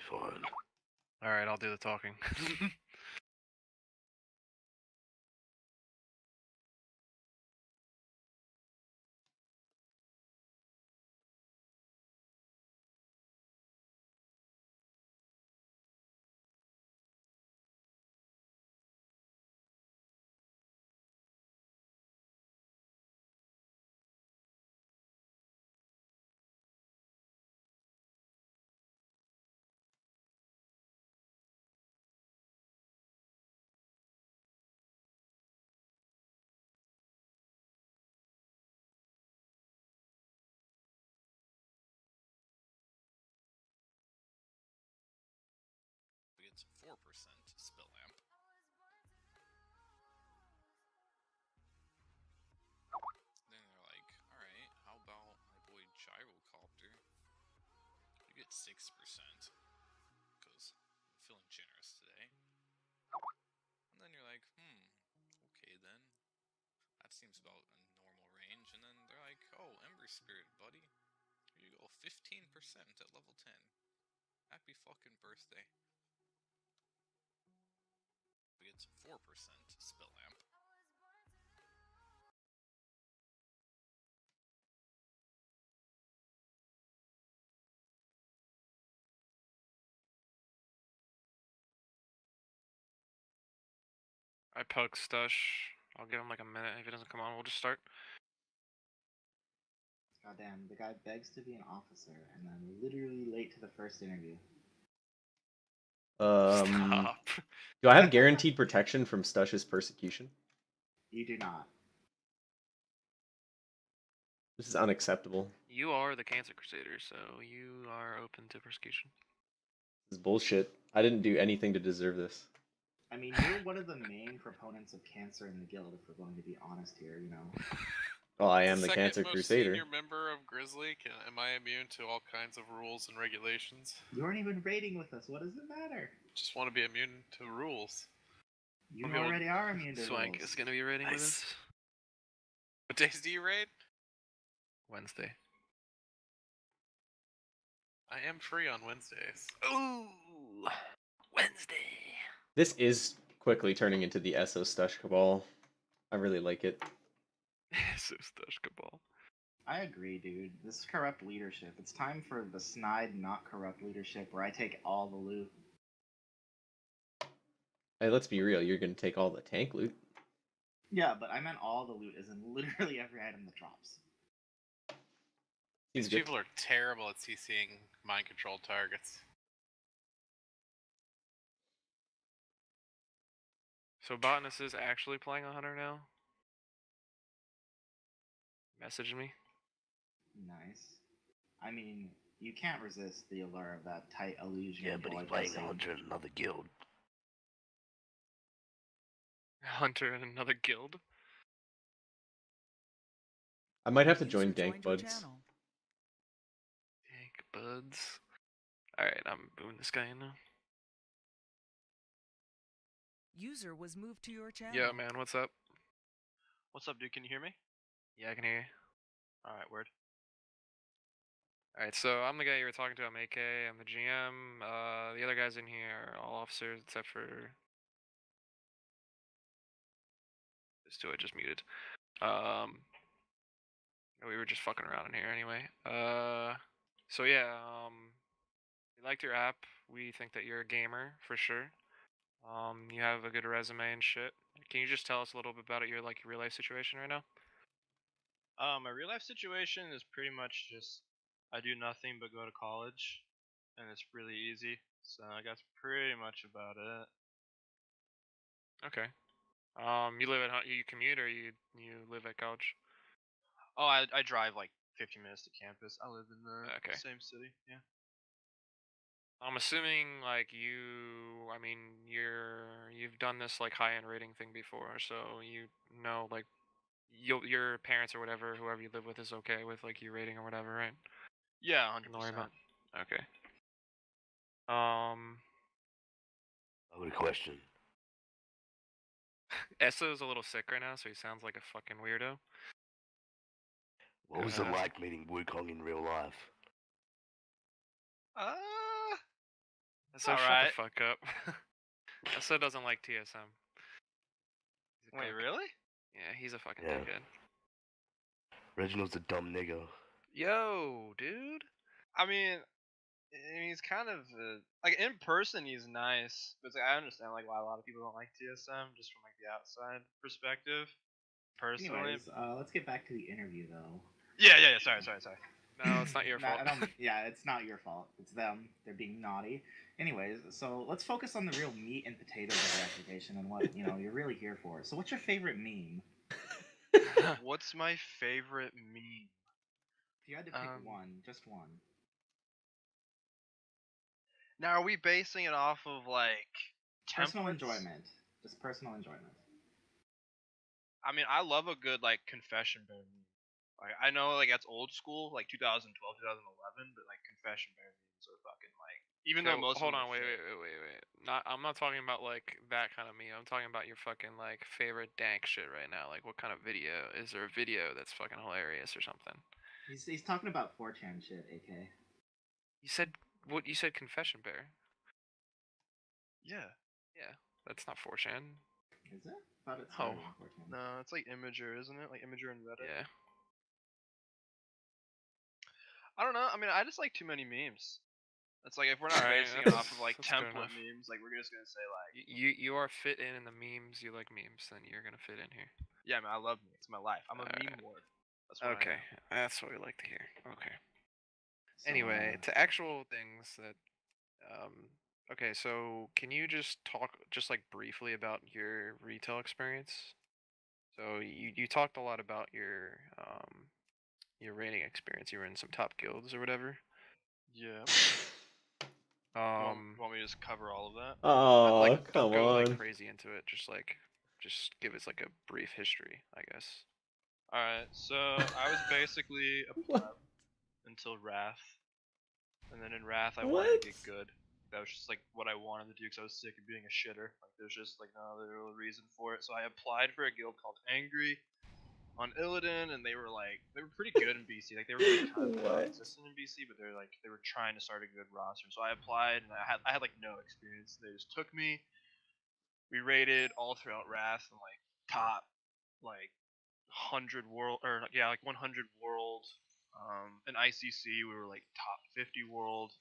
fine. Alright, I'll do the talking. It's 4% spill amp. Then they're like, alright, how about my boy Gyrocopter? You get 6%. Because I'm feeling generous today. And then you're like, okay then. That seems about a normal range. And then they're like, oh, Ember Spirit, buddy. Here you go, 15% at level 10. Happy fucking birthday. It's 4% spill amp. I poke Stush. I'll give him like a minute. If he doesn't come on, we'll just start. Goddamn, the guy begs to be an officer and then literally late to the first interview. Stop. Do I have guaranteed protection from Stush's persecution? You do not. This is unacceptable. You are the Cancer Crusader, so you are open to persecution. This is bullshit. I didn't do anything to deserve this. I mean, you're one of the main proponents of cancer in the guild, if we're going to be honest here, you know. Well, I am the Second Cancer most Crusader. Senior member of GRIZZLY. Am I immune to all kinds of rules and regulations? You aren't even raiding with us. What does it matter? Just want to be immune to rules. You already are immune to Swank rules. is gonna be raiding with us. What days do you raid? Wednesday. I am free on Wednesdays. Ooh, Wednesday. This is quickly turning into the Esso Stush Cabal. I really like it. So Stush Cabal. I agree, dude. This is corrupt leadership. It's time for the snide, not corrupt leadership where I take all the loot. Hey, let's be real. You're gonna take all the tank loot. Yeah, but I meant all the loot, as in literally every item that drops. Seems These good. people are terrible at CCing mind-controlled targets. So Botanist is actually playing a hunter now? Message me. Nice. I mean, you can't resist the allure of that tight illusion. Yeah, but he's playing a hunter in another guild. Hunter in another guild? I might have to join Dank Buds. Dank Buds. Alright, I'm moving this guy in now. User was moved to your channel. Yo, man, what's up? What's up, dude? Can you hear me? Yeah, I can hear you. Alright, word. Alright, so I'm the guy you were talking to. I'm AK. I'm the GM. The other guys in here are all officers except for this two I just muted. We were just fucking around in here anyway. So yeah, we liked your app. We think that you're a gamer for sure. You have a good resume and shit. Can you just tell us a little bit about it, your real life situation right now? My real life situation is pretty much just I do nothing but go to college, and it's really easy. So I guess pretty much about it. Okay. You live at you commute or you live at college? Oh, I drive like 15 minutes to campus. I live in the Okay. same city. Yeah. I'm assuming like I mean you've done this like high end rating thing before, so you know like your parents or whatever, whoever you live with is okay with like you rating or whatever, right? Yeah, 100%. Don't worry about. Okay. I have a question. Esso's a little sick right now, so he sounds like a fucking weirdo. What was it like meeting Wukong in real life? So shut Alright. the fuck up. So doesn't like TSM. He's a Wait, cuck. really? Yeah, he's a fucking Yeah. dickhead. Reginald's a dumb nigga. Yo, dude. I mean, he's kind of like in person he's nice, but it's like, I understand like why a lot of people don't like TSM just from like the outside perspective. Personally, Anyways, let's get back to the interview though. yeah. Sorry. No, it's not your No, fault. I don't, yeah, it's not your fault. It's them. They're being naughty. Anyways, so let's focus on the real meat and potatoes of the application and what you're really here for. So, what's your favorite meme? What's my favorite meme? If you had to pick one, just one. Now, are we basing it off of like Personal templates? enjoyment. Just personal enjoyment. I mean, I love a good like confession bear meme. Like I know like that's old school, like 2012, 2011, but like confession bear memes are fucking like. Even though most hold of them on, are wait. shit. I'm not talking about like that kind of meme. I'm talking about your fucking like favorite dank shit right now. Like what kind of video? Is there a video that's fucking hilarious or something? He's talking about 4chan shit, AK. You said what? You said confession bear. Yeah. Yeah, that's not 4chan. Is it? I thought it Oh. started on 4chan. No, it's like Imager, isn't it? Like Imager and Reddit. Yeah. I don't know. I mean, I just like too many memes. It's like if we're not Alright, basing it off of that's- like that's good template enough. memes, like we're just gonna say like, You are fit in the memes. You like memes, then you're gonna fit in here. yeah, man, I love memes. It's my life. I'm a meme Alright. lord. That's what Okay, I am. that's what we like to hear. Okay. So, Anyway, to actual things that okay, so can you just talk just like briefly about your retail experience? So you talked a lot about your raiding experience. You were in some top guilds or whatever. Yeah. Um Want me to just cover all of that? Oh, like come don't go on. like crazy into it. Just give us like a brief history, I guess. Alright, so I was basically a pleb until Wrath. And then in Wrath I wanted to get good. That was just like what I wanted to do because I was sick of being a shitter. Like there's just like no other real reason for it. So I applied for a guild called Angry on Illidan, and they were pretty good in BC. Like they were really kind of What? non-existent in BC, but they were trying to start a good roster. So I applied, and I had like no experience. They just took me. We raided all throughout Wrath and like top like 100 world or yeah like 100 world. In ICC we were like top 50 world.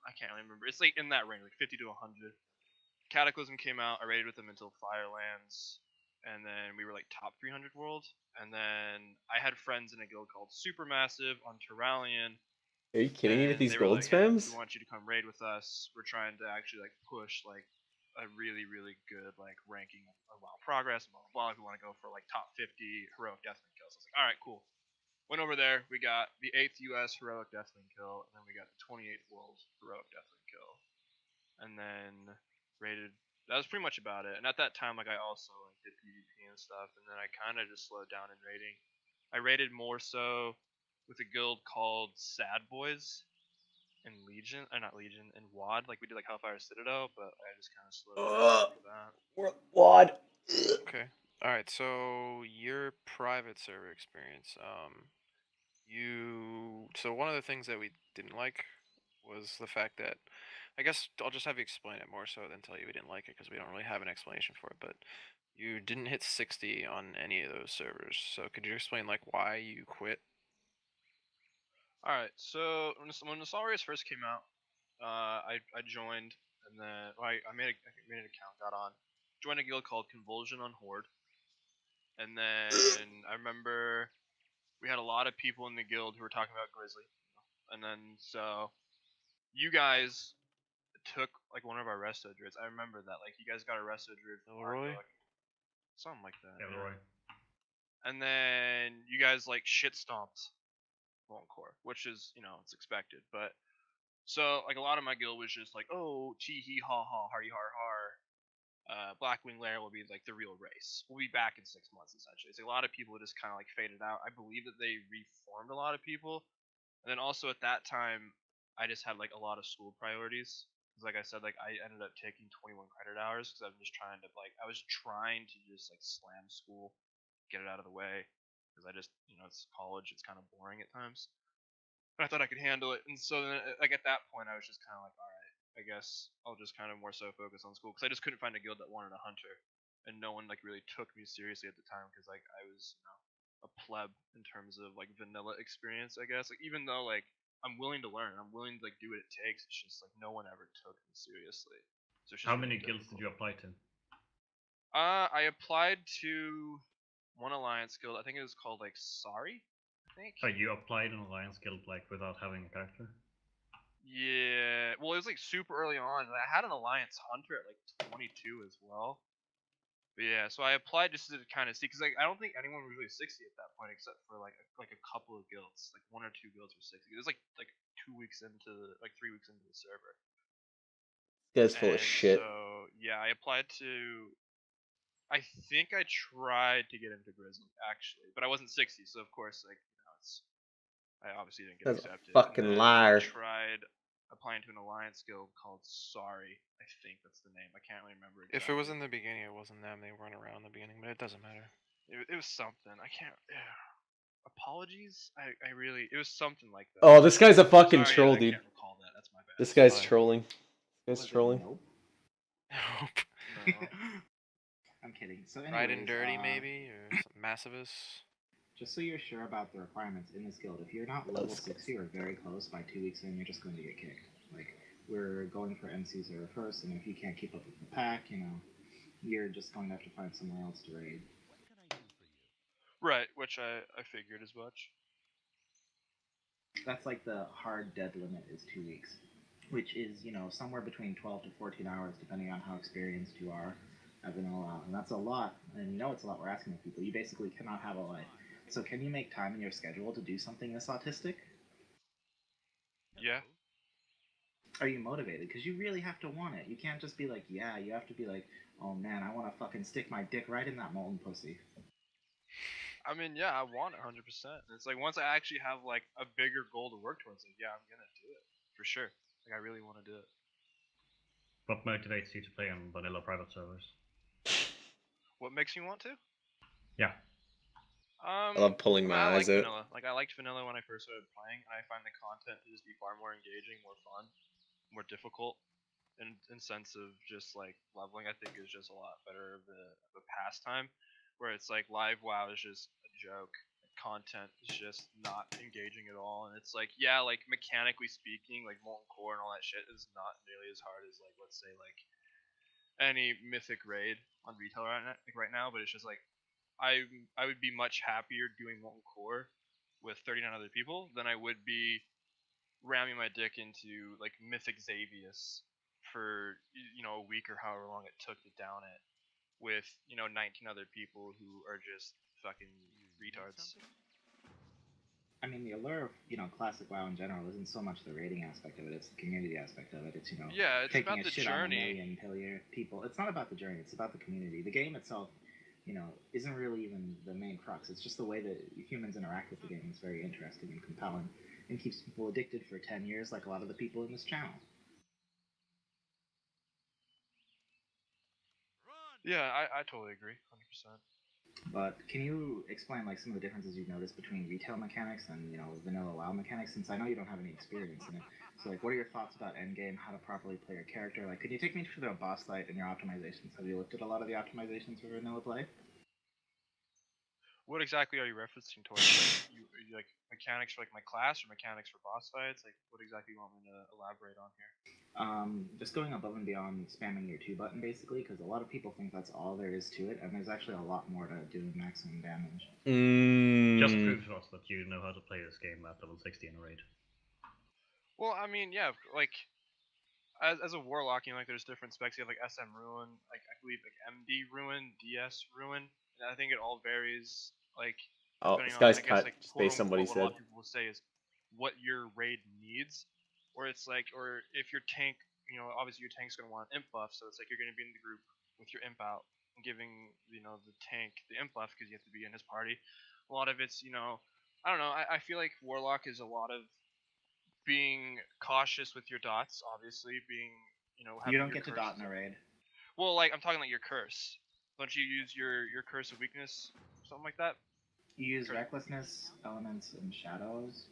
I can't really remember. It's like in that range, like 50 to 100. Cataclysm came out. I raided with them until Firelands, and then we were like top 300 world. And then I had friends in a guild called Supermassive on Terralion. Are you kidding me with And these they were gold like, hey, spams? we want you to come raid with us. We're trying to actually like push like a really good like ranking of WoW progress, blah blah blah. If we want to go for like top 50 heroic deathling kills, I was like, all right, cool. Went over there. We got the 8th US heroic deathling kill, and then we got the 28th world heroic deathling kill, and then raided. That was pretty much about it. And at that time, like I also like did PvP and stuff, and then I kind of just slowed down in raiding. I raided more so with a guild called Sad Boys in Legion, or not Legion, in WoD. Like we did like Hellfire Citadel, but I just kind of slowed down after that. Wad. Okay. All right. So your private server experience. So one of the things that we didn't like was the fact that I guess I'll just have you explain it more so than tell you we didn't like it because we don't really have an explanation for it. But you didn't hit 60 on any of those servers. So could you explain like why you quit? All right. So when the Sol Race first came out, I joined, and then I made an account, got on, joined a guild called Convulsion on Horde, and then I remember we had a lot of people in the guild who were talking about GRIZZLY, and then so you guys took like one of our resto druids. I remember that, like you guys got a resto druid from our Leroy? guild, something like that. Yeah, Leroy. And then you guys like shit stomped Molten Core, which is it's expected, but so like a lot of my guild was just like, oh, tee hee ha ha har har har. Blackwing Lair will be like the real race. We'll be back in 6 months essentially. So a lot of people just kind of like faded out. I believe that they reformed a lot of people, and then also at that time, I just had like a lot of school priorities. Because like I said, like I ended up taking 21 credit hours because I'm just trying to I was trying to just like slam school, get it out of the way. Because I just it's college, it's kind of boring at times. But I thought I could handle it, and so then like at that point, I was just kind of like, all right, I guess I'll just kind of more so focus on school because I just couldn't find a guild that wanted a hunter, and no one like really took me seriously at the time because like I was a pleb in terms of like vanilla experience, I guess. Like even though like I'm willing to learn, I'm willing to like do what it takes. It's just like no one ever took me seriously. So it's just How many really guilds did you difficult. apply to? I applied to one alliance guild. I think it was called like Sorry. I think. Oh, you applied an alliance guild like without having a character? Yeah. Well, it was like super early on. I had an alliance hunter at like 22 as well. But yeah, so I applied just to kind of see, because like I don't think anyone was really 60 at that point, except for like a couple of guilds, like 1 or 2 guilds were 60. It was like 2 weeks into like 3 weeks into the server. This guy's full of And shit. so yeah, I applied to. I think I tried to get into GRIZZLY actually, but I wasn't 60, so of course like I obviously didn't get That's a accepted. fucking And then liar. I tried applying to an alliance guild called Sorry. I think that's the name. I can't really remember exactly. If it was in the beginning, it wasn't them. They weren't around in the beginning, but it doesn't matter. It was something. I can't. Apologies. I really. It was something like that. Oh, this guy's a fucking Sorry, troll, I dude. can't recall that. That's my bad. This guy's Fine. trolling. This Was guy's it trolling. Nope? No. I'm kidding. So anyways, Right and dirty, maybe, or some Massivus. Just so you're sure about the requirements in this guild, if you're not level 60 or very close by 2 weeks in, you're just going to get kicked. Like, we're going for MCs or first, and if you can't keep up with the pack, you're just going to have to find somewhere else to raid. Right, which I figured as much. That's like the hard dead limit is 2 weeks, which is, somewhere between 12 to 14 hours, depending on how experienced you are at vanilla. And that's a lot, and it's a lot we're asking of people. You basically cannot have a life. So can you make time in your schedule to do something this autistic? Yeah. Are you motivated? Because you really have to want it. You can't just be like, yeah, you have to be like, oh man, I want to fucking stick my dick right in that molten pussy. I mean, yeah, I want it 100%. It's like once I actually have like a bigger goal to work towards, like, yeah, I'm gonna do it for sure. Like I really want to do it. What motivates you to play on vanilla private servers? What makes me want to? Yeah. I love pulling my I eyes like out. vanilla. Like I liked vanilla when I first started playing, and I find the content to just be far more engaging, more fun, more difficult, in sense of just like leveling. I think is just a lot better of a pastime, where it's like live WoW is just a joke. Content is just not engaging at all, and it's like yeah, like mechanically speaking, like molten core and all that shit is not nearly as hard as like let's say like any mythic raid on retail right now, but it's just like I would be much happier doing molten core with 39 other people than I would be ramming my dick into like mythic Xavius for a week or however long it took to down it with 19 other people who are just fucking retards. I mean, the allure of, classic WoW in general isn't so much the raiding aspect of it, it's the community aspect of it. It's, Yeah, it's taking about a the shit on a journey. million people. It's not about the journey, it's about the community. The game itself, isn't really even the main crux. It's just the way that humans interact with the game is very interesting and compelling and keeps people addicted for 10 years like a lot of the people in this channel. Yeah, I totally agree, 100%. But can you explain like some of the differences you've noticed between retail mechanics and vanilla WoW mechanics? Since I know you don't have any experience in it, so like, what are your thoughts about endgame? How to properly play your character? Like, could you take me through the boss fight and your optimizations? Have you looked at a lot of the optimizations for vanilla play? What exactly are you referencing towards? Like, you like mechanics for like my class or mechanics for boss fights? Like, what exactly you want me to elaborate on here? Just going above and beyond spamming your 2 button basically, because a lot of people think that's all there is to it, and there's actually a lot more to doing maximum damage. Just prove to us that you know how to play this game at level 60 in a raid. Well, I mean, yeah, like as a warlock, like there's different specs. You have like SM Ruin, like I believe like MD Ruin, DS Ruin. And I think it all varies, like Oh, depending this on guy's I guess cut like just quote based on what he unquote what a lot said. of people will say is what your raid needs, or it's like, or if your tank, obviously your tank's gonna want an imp buff, so it's like you're gonna be in the group with your imp out and giving the tank the imp buff because you have to be in his party. A lot of it's I don't know. I feel like warlock is a lot of being cautious with your dots, obviously being having You don't your get to curse dot in a raid. Well, like I'm talking like your curse. Don't you use your curse of weakness, something like that? You use Curse. recklessness, elements, and shadows.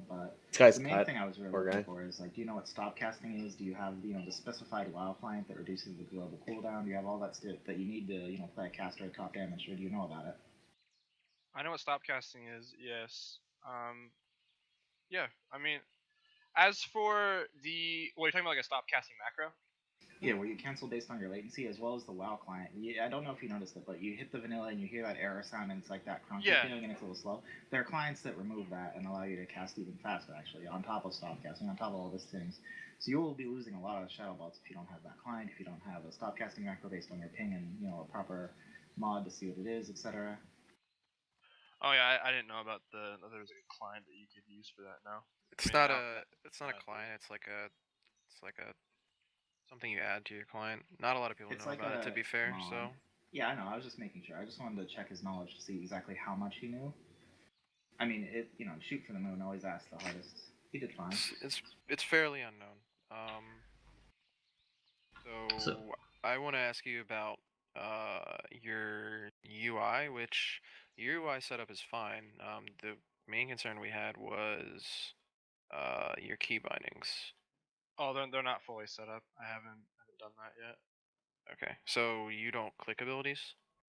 But This guy's the main cut. thing I was really Poor looking guy. for is like, do you know what stop casting is? Do you have the specified WoW client that reduces the global cooldown? Do you have all that stuff that you need to play a caster at top damage, or do you know about it? I know what stop casting is. Yes. Yeah. I mean, as for the, what, you're talking about, like a stop casting macro? Yeah, where you cancel based on your latency as well as the WoW client. I don't know if you noticed it, but you hit the vanilla and you hear that error sound and it's like that crunchy Yeah. feeling and it's a little slow. There are clients that remove that and allow you to cast even faster, actually, on top of stop casting, on top of all these things. So you will be losing a lot of shadow bolts if you don't have that client, if you don't have a stop casting macro based on your ping and a proper mod to see what it is, etc. Oh yeah, I didn't know about there was like a client that you could use for that now. It's not a client. It's like a something you add to your client. Not a lot of people It's know like about it, to be fair. mod. So Yeah, I know. I was just making sure. I just wanted to check his knowledge to see exactly how much he knew. I mean, shoot for the moon. Always ask the hardest. He did fine. it's fairly unknown. So I want to ask you about your UI, which your UI setup is fine. The main concern we had was your key bindings. Oh, they're not fully set up. I haven't done that yet. Okay, so you don't click abilities?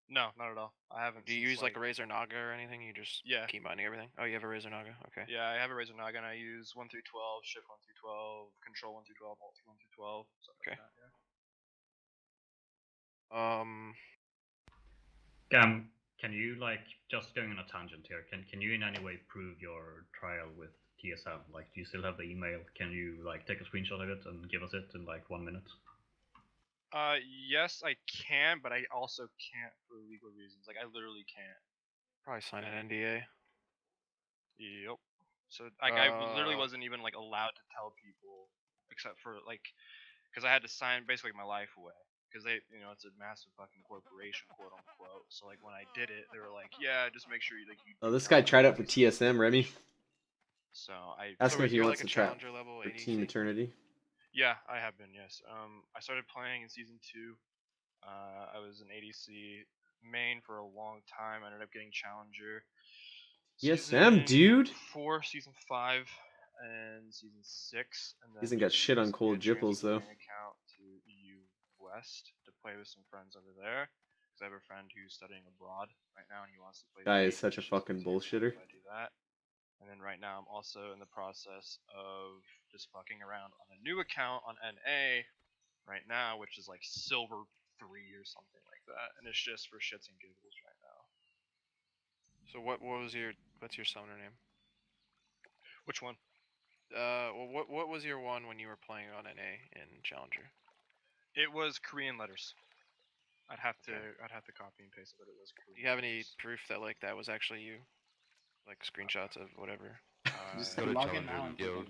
No, not at all. I haven't. Do you use like a Razor Naga or anything? You just key binding everything? Oh, you have a Razor Naga? Okay. Yeah, I have a Razor Naga and I use 1 through 12, Shift 1 through 12, Control 1 through 12, Alt 1 through 12, stuff like that. Yeah. Can you, like, just going on a tangent here, can you in any way prove your trial with TSM? Like, do you still have the email? Can you, like, take a screenshot of it and give us it in, like, 1 minute? Yes, I can, but I also can't for legal reasons. Like, I literally can't. Probably sign an NDA. Yep. So, like, I literally wasn't even, like, allowed to tell people, except for, like, because I had to sign basically my life away. Because they, it's a massive fucking corporation, quote unquote. So, like, when I did it, they were like, yeah, just make sure you, like, you. Oh, this guy tried out for TSM, Remy. So, I. Ask him if he wants like to try challenger level for ADC? Team Eternity. Yeah, I have been, yes. I started playing in Season 2. I was an ADC main for a long time. I ended up getting Challenger. TSM, dude! 4, Season 5, and Season 6. And then He hasn't got shit on cold jipples, though. Account to EU West to play with some friends over there. Because I have a friend who's studying abroad right now and he wants to play. Guy is such a fucking bullshitter. I do that. And then right now I'm also in the process of just fucking around on a new account on NA right now, which is like Silver 3 or something like that, and it's just for shits and giggles right now. So what's your summoner name? Which one? Well, what was your one when you were playing on NA in Challenger? It was Korean letters. I'd have to copy and paste it, but it was Korean. Do you have any proof that like that was actually you? Like screenshots of whatever? Just Got a log in challenger now in and guild,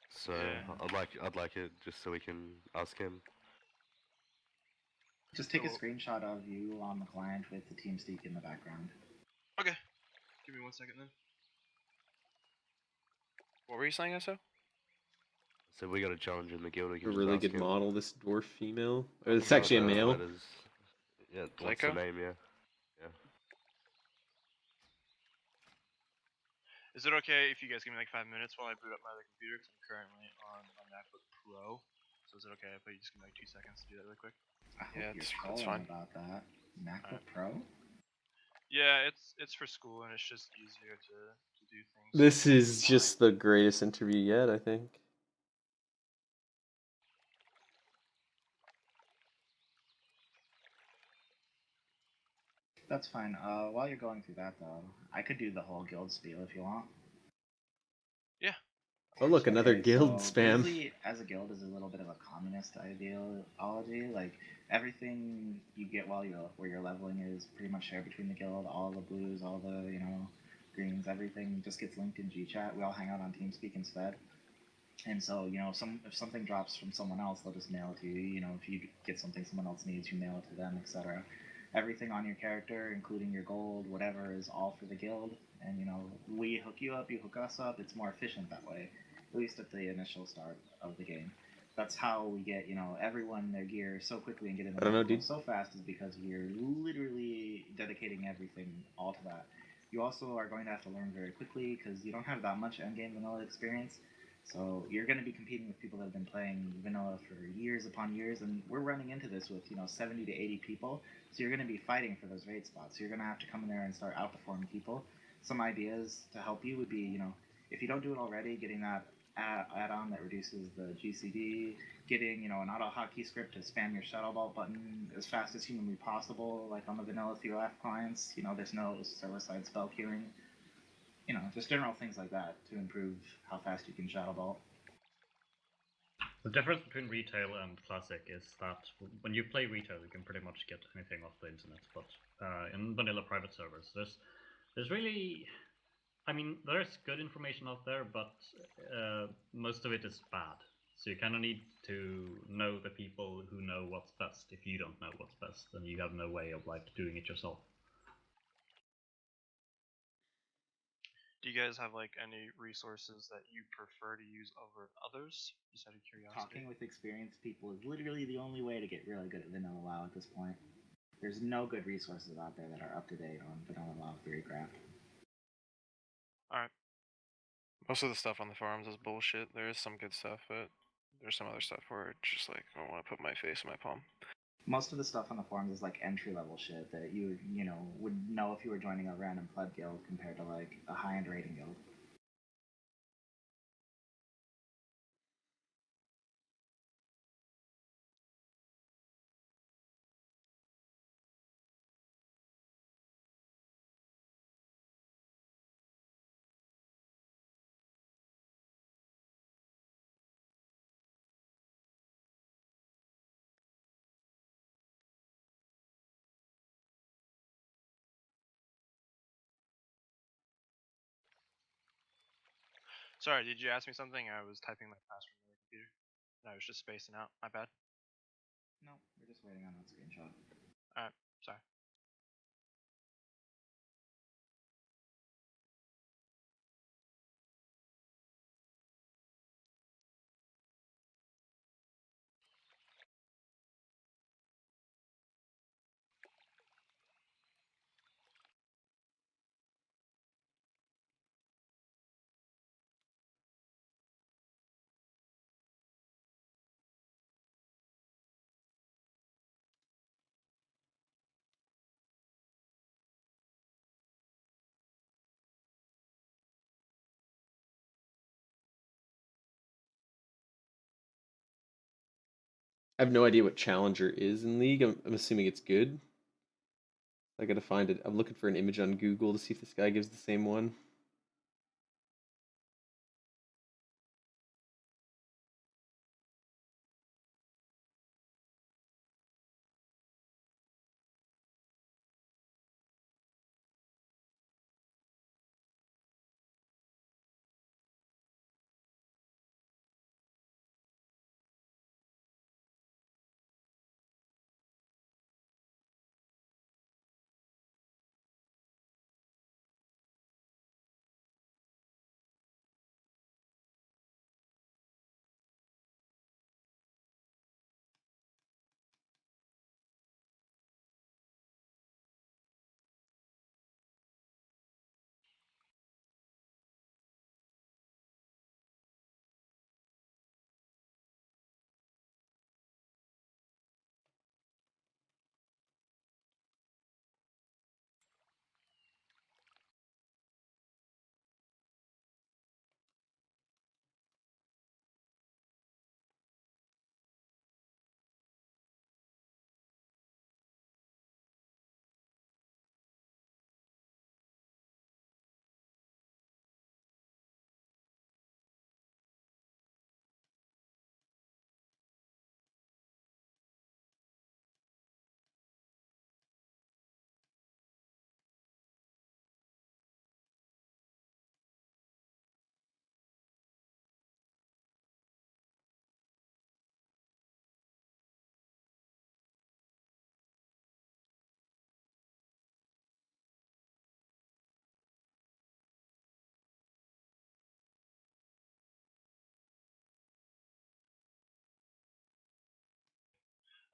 so Yeah. I'd like it just so we can ask him. just take a screenshot of you on the client with the TeamSpeak in the background. Okay. Give me 1 second then. What were you saying, SO? So we got a challenger in the guild. We A can really just good ask him. model, this dwarf female. Oh, It's actually a male. Letters. Yeah, what's the Psycho? name? Yeah. Is it okay if you guys give me like 5 minutes while I boot up my other computer? Because I'm currently on a MacBook Pro. So is it okay if I just give me like 2 seconds to do that really quick? I hope Yeah, you're that's trolling fine. about that. MacBook Pro? Yeah, it's for school and it's just easier to do things. This is just the greatest interview yet, I think. That's fine. While you're going through that, though, I could do the whole guild spiel if you want. Yeah. Oh, look, another guild so spam. GRIZZLY as a guild is a little bit of a communist ideology. Like, everything you get while you're leveling is pretty much shared between the guild. All the blues, all the, greens, everything just gets linked in G-Chat. We all hang out on TeamSpeak instead. And so, if something drops from someone else, they'll just mail it to you. If you get something someone else needs, you mail it to them, etc. Everything on your character, including your gold, whatever, is all for the guild. And, we hook you up, you hook us up. It's more efficient that way, at least at the initial start of the game. That's how we get, everyone their gear so quickly and get in the I don't know, dude. so fast is because we're literally dedicating everything all to that. You also are going to have to learn very quickly because you don't have that much endgame vanilla experience. So you're going to be competing with people that have been playing vanilla for years upon years, and we're running into this with 70 to 80 people. So you're going to be fighting for those raid spots. So you're going to have to come in there and start outperforming people. Some ideas to help you would be, if you don't do it already, getting that add-on that reduces the GCD, getting an auto hotkey script to spam your shuttle ball button as fast as humanly possible, like on the vanilla TOF clients. There's no server-side spell queuing. Just general things like that to improve how fast you can shadow ball. The difference between retail and classic is that when you play retail, you can pretty much get anything off the internet. But in vanilla private servers, there's really, I mean, there's good information out there, but most of it is bad. So you kind of need to know the people who know what's best. If you don't know what's best, then you have no way of doing it yourself. Do you guys have any resources that you prefer to use over others? Just out of curiosity. Talking with experienced people is literally the only way to get really good at vanilla WoW at this point. There's no good resources out there that are up to date on vanilla WoW theorycraft. Alright. Most of the stuff on the forums is bullshit. There is some good stuff, but there's some other stuff where it's just I don't want to put my face in my palm. Most of the stuff on the forums is entry-level shit that you would know if you were joining a random pleb guild compared to a high-end raiding guild. Sorry, did you ask me something? I was typing my password on the computer. And I was just spacing out. My bad. No, we're just waiting on that screenshot. Alright, sorry. I have no idea what Challenger is in League. I'm assuming it's good. I gotta find it. I'm looking for an image on Google to see if this guy gives the same one.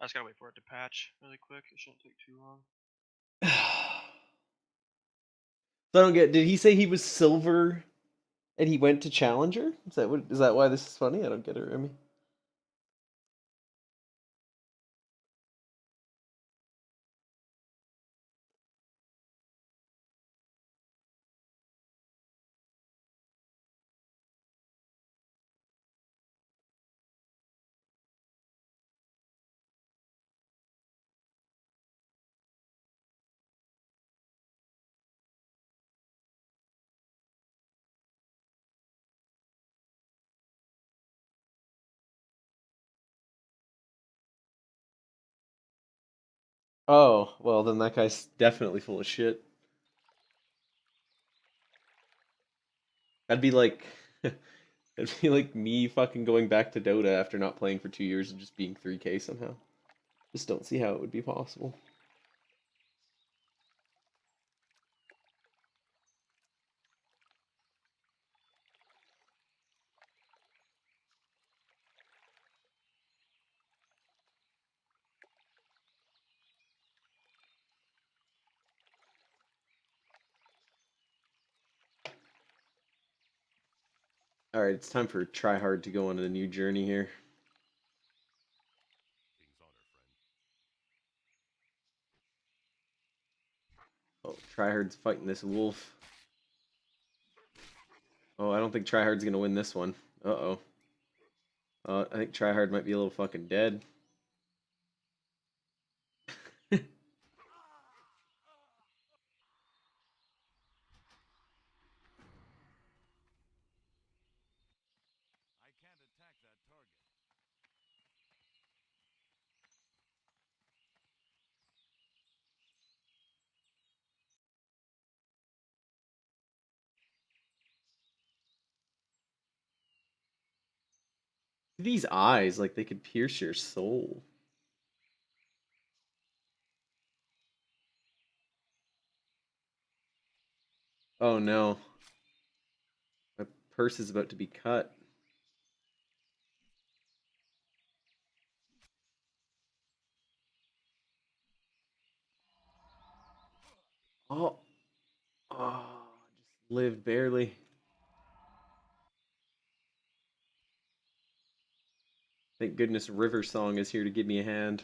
I just gotta wait for it to patch really quick. It shouldn't take too long. So I don't get. Did he say he was silver, and he went to challenger? Is that what? Is that why this is funny? I don't get it, Remy. Oh, well, then that guy's definitely full of shit. That'd be like, it'd be like me fucking going back to Dota after not playing for 2 years and just being 3K somehow. Just don't see how it would be possible. All right, it's time for Tryhard to go on a new journey here. Oh, Tryhard's fighting this wolf. Oh, I don't think Tryhard's gonna win this one. Uh-oh. I think Tryhard might be a little fucking dead. These eyes, like they could pierce your soul. Oh no. My purse is about to be cut. Oh. Oh, just lived barely. Thank goodness River Song is here to give me a hand.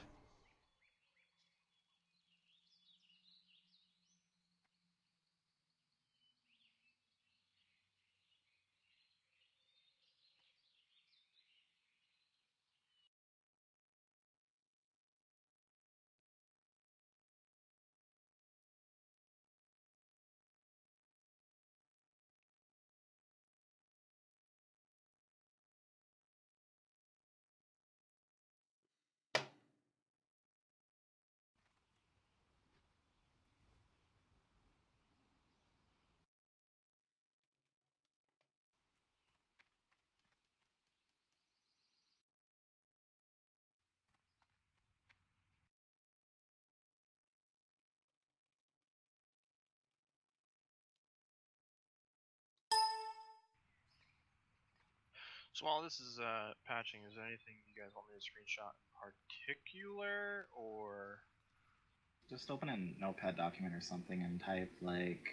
So while this is patching, is there anything you guys want me to screenshot in particular, or Just open a notepad document or something and type like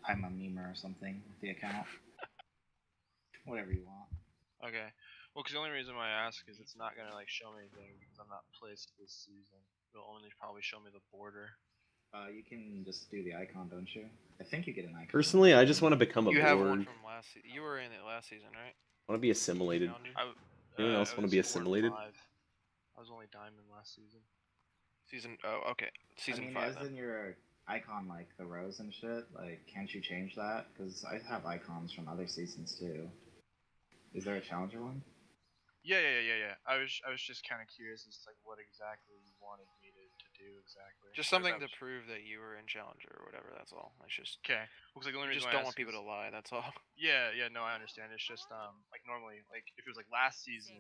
I'm a memer or something with the account. Whatever you want. okay? Well, because the only reason why I ask is it's not gonna like show me anything because I'm not placed this season. It'll only probably show me the border. You can just do the icon, don't you? I think you get an icon. Personally, I just want to become a You have one Borg. from last. You were in it last season, right? I want to be assimilated. Challenger? Anyone else I want to was be 4 and assimilated? 5. I was only diamond last season. Season. Oh, okay. Season I mean, 5. as Then. in your icon, like the rows and shit. Like, can't you change that? Because I have icons from other seasons too. Is there a challenger one? Yeah. I was just kind of curious as to like what exactly you wanted me to do exactly. Just Or if something that to was- prove that you were in Challenger or whatever. That's all. It's just. Okay. Looks like the only You reason just why I don't ask want people is- to lie. That's all. Yeah, no, I understand. It's just like normally, like if it was like last season,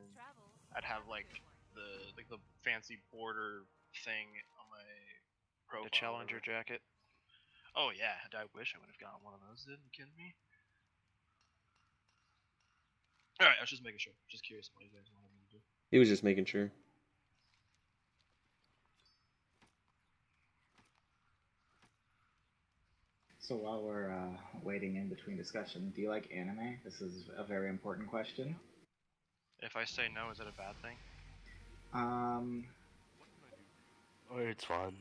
I'd have like the fancy border thing on my profile. The Challenger jacket. Oh yeah, I wish I would have gotten one of those. Dude, you kidding me? All right, I was just making sure. Just curious what you guys wanted me to do. He was just making sure. So while we're waiting in between discussion, do you like anime? This is a very important question. If I say no, is it a bad thing? Oh, it's fine.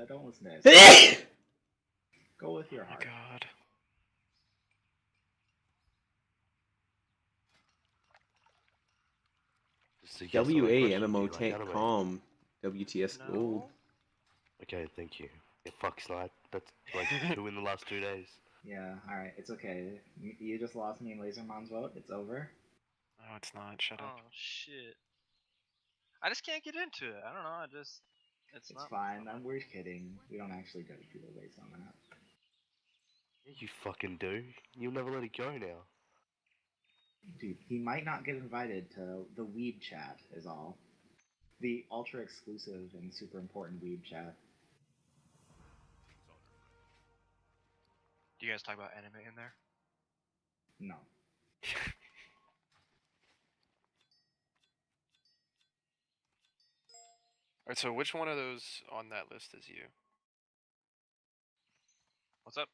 Don't listen to this. Go with your Oh my heart. god. Just a yes or no WA question, do MMO you like tank anime? com WTS gold. No. Okay, thank you. Yeah, fuck Snipe. That's like 2 in the last 2 days. Yeah, alright, it's okay. You just lost me in Lasermon's vote. It's over. No, it's not. Shut up. Oh shit. I just can't get into it. I don't know. It's It's not. fine. We're kidding. We don't actually judge people based on that. Yeah, you fucking do. You'll never let it go now. Dude, he might not get invited to the Weeb chat, is all. The ultra exclusive and super important Weeb chat. Do you guys talk about anime in there? No. Alright, so which one of those on that list is you? What's up?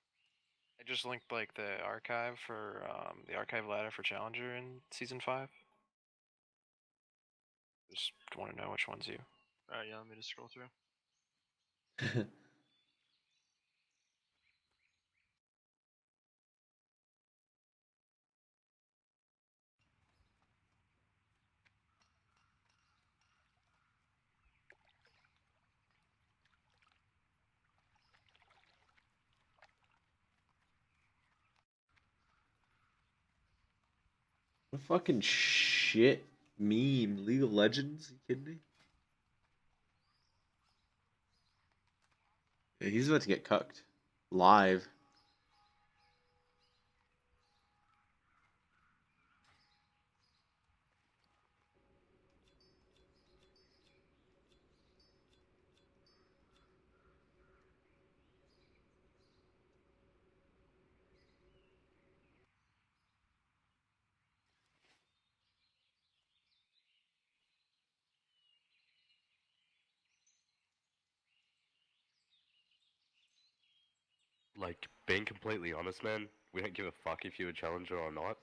I just linked like the archive for the archive ladder for Challenger in season 5. Just want to know which one's you. Alright, yeah, let me just scroll through. What fucking shit meme. League of Legends? You kidding me? Yeah, he's about to get cucked. Live. Like, being completely honest, man, we don't give a fuck if you're a challenger or not.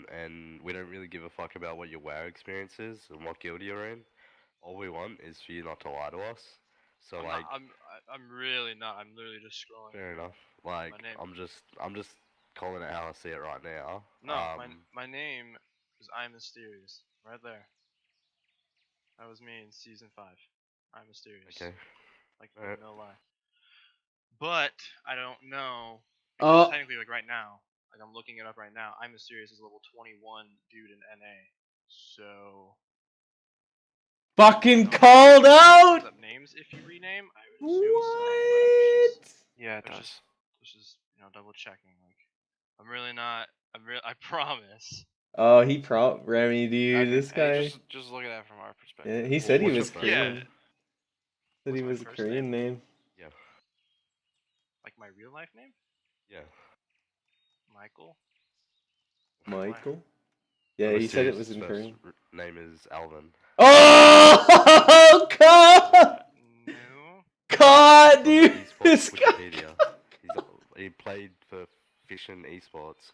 And we don't really give a fuck about what your WoW experience is and what guild you're in. All we want is for you not to lie to us. So I'm like, not, I'm really not. I'm literally just scrolling. fair through enough. Like, My name. I'm just calling it how I see it right now. No, my name is imysterious. Right there. That was me in season 5. Imysterious. Okay. Like Alright. no lie. But I don't know Oh, because technically, like right now, like I'm looking it up right now. Imysterious is level 21 dude in NA. So fucking I don't know called if it out! comes up names if you rename. I would assume so. But What? Yeah, it I'm does. just double checking. Like I'm really not. I promise. Oh, he Remy, dude. Okay, This hey, guy. just look at that from our perspective. Yeah, he Well, said he what's your was first Korean. Yeah. Said he What's my was a first Korean name. Yeah. Like my real life name? Yeah. Michael. Michael? Yeah, he said it Mysterious' was in first Korean. name is Alvin. Oh, God! No. God, On the dude! esports This guy. Wikipedia. He played for Fission Esports.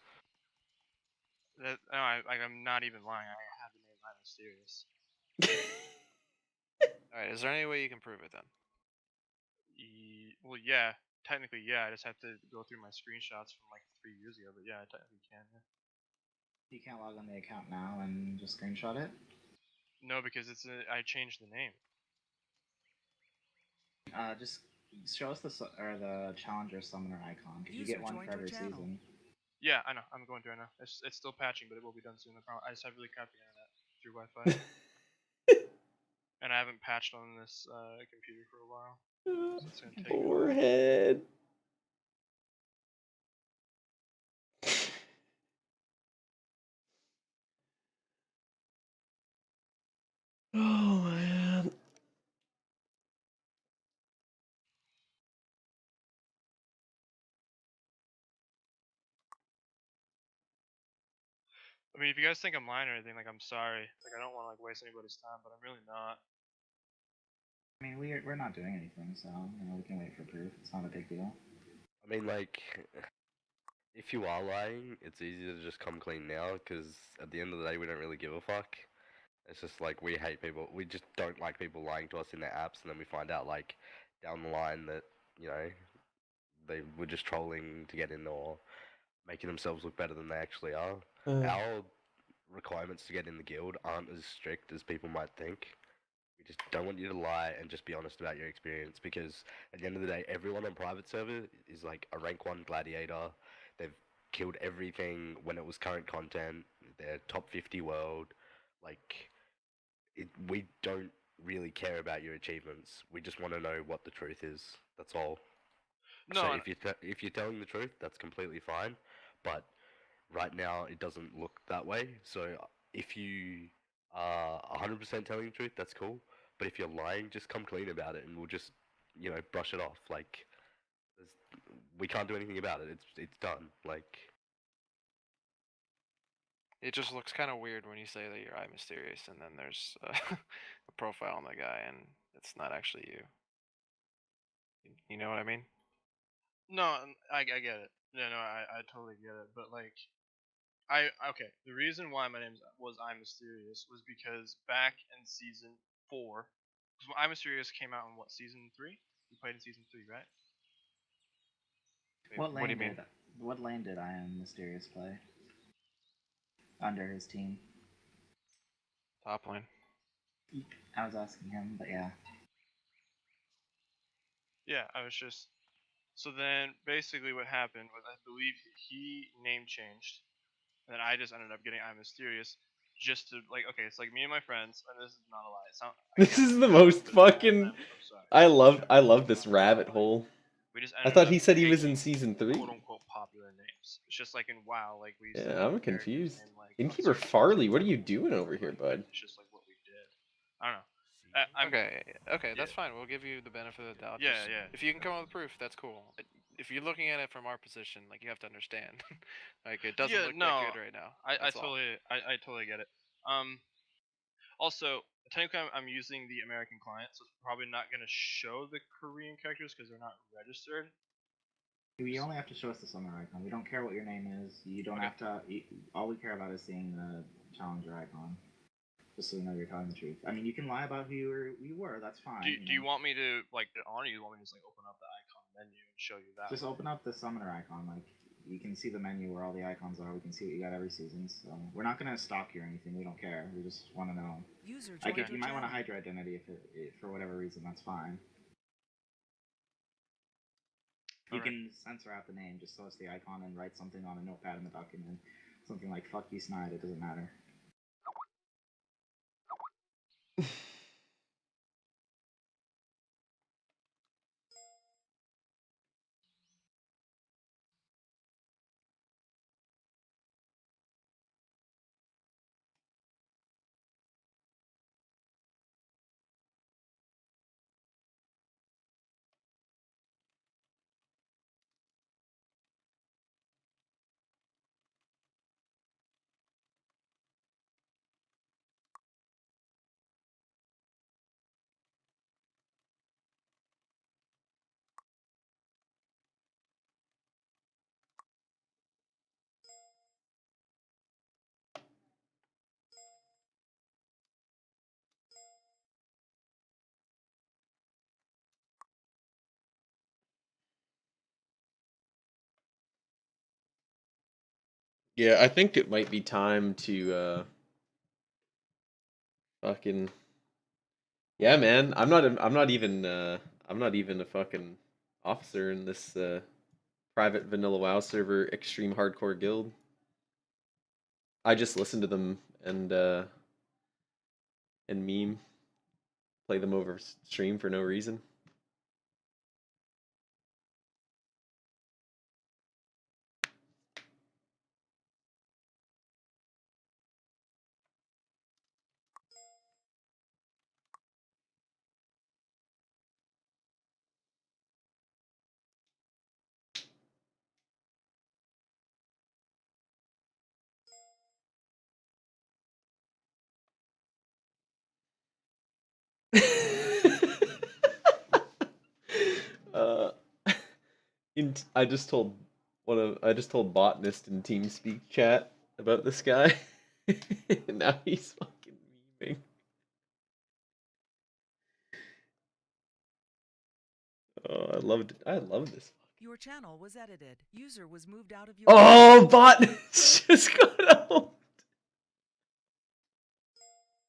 No, I'm not even lying. I have the name I'm Mysterious. Alright, is there any way you can prove it then? Well, yeah. Technically, yeah. I just have to go through my screenshots from like 3 years ago. But yeah, I technically can. Yeah. You can't log on the account now and just screenshot it? No, because I changed the name. Just show us the challenger summoner icon, because you get User one joined for your every channel. season. Yeah, I know. I'm going through it now. It's still patching, but it will be done soon. I just have really crappy internet through Wi-Fi, and I haven't patched on this computer for a while, so it's gonna take me a while. Forehead. Oh, man. I mean, if you guys think I'm lying or anything, like I'm sorry. Like I don't want to like waste anybody's time, but I'm really not. I mean, we're not doing anything, so we can wait for proof. It's not a big deal. I mean, like, if you are lying, it's easier to just come clean now, because at the end of the day, we don't really give a fuck. It's just like we hate people. We just don't like people lying to us in their apps, and then we find out like down the line that they were just trolling to get in or making themselves look better than they actually are. Our requirements to get in the guild aren't as strict as people might think. We just don't want you to lie and just be honest about your experience, because at the end of the day, everyone on private server is like a rank 1 gladiator. They've killed everything when it was current content. They're top 50 world. Like, we don't really care about your achievements. We just want to know what the truth is. That's all. No, So if you're telling the truth, that's completely fine. But right now, it doesn't look that way. So if you are 100% telling the truth, that's cool. But if you're lying, just come clean about it, and we'll just brush it off. Like, we can't do anything about it. It's done. Like, It just looks kind of weird when you say that you're mysterious, and then there's a profile on the guy, and it's not actually you. You know what I mean? no, I get it. No, I totally get it. But like, okay. The reason why my name was I'm Mysterious was because back in season 4, because I'm Mysterious came out in what, season 3? You played in season 3, right? Wait, What what do you lane mean? what lane did I Am Mysterious play under his team? Top lane. I was asking him, but yeah. Yeah, I was just. So then, basically, what happened was I believe he name changed, and then I just ended up getting I'm Mysterious, just to like. Okay, it's like me and my friends, and this is not a lie. This is the most fucking. I love this rabbit hole. We just I ended thought up he said he was in taking season 3. quote unquote popular names. It's just like in WoW, like we used to Yeah, name I'm characters confused. and like Innkeeper certain Farley, content what are stuff you like doing that. over here, Like, bud? it's just like what we did. I don't know. Okay, that's yeah. fine. We'll give you the benefit of the doubt. Yeah, Just, yeah. If you can come up with proof, that's cool. If you're looking at it from our position, like, you have to understand, like, it doesn't look that good right now. I totally get it. Also, technically, I'm using the American client, so it's probably not gonna show the Korean characters because they're not registered. You only have to show us the summon icon. We don't care what your name is. You don't have to. All we care about is seeing the challenger icon, just so we know you're telling the truth. I mean, you can lie about who you were. That's fine. Do you want me to like honor you? Want me to just like open up the icon menu and show you that? Just open up the summoner icon. Like, you can see the menu where all the icons are. We can see what you got every season. So we're not gonna stalk you or anything. We don't care. We just want to know. User Like, joined you your might want to channel. hide your identity if for whatever reason. That's fine. You can censor out the name, just show us the icon and write something on a notepad in the document. Something like "fuck you, Snide." It doesn't matter. Yeah, I think it might be time to fucking. Yeah, man. I'm not even a fucking officer in this private vanilla WoW server extreme hardcore guild. I just listen to them and meme, play them over stream for no reason. I just told botanist in TeamSpeak chat about this guy. And now he's fucking memeing. Oh, I love this. Your channel was edited. User was moved out of your. Oh, botanist just got out.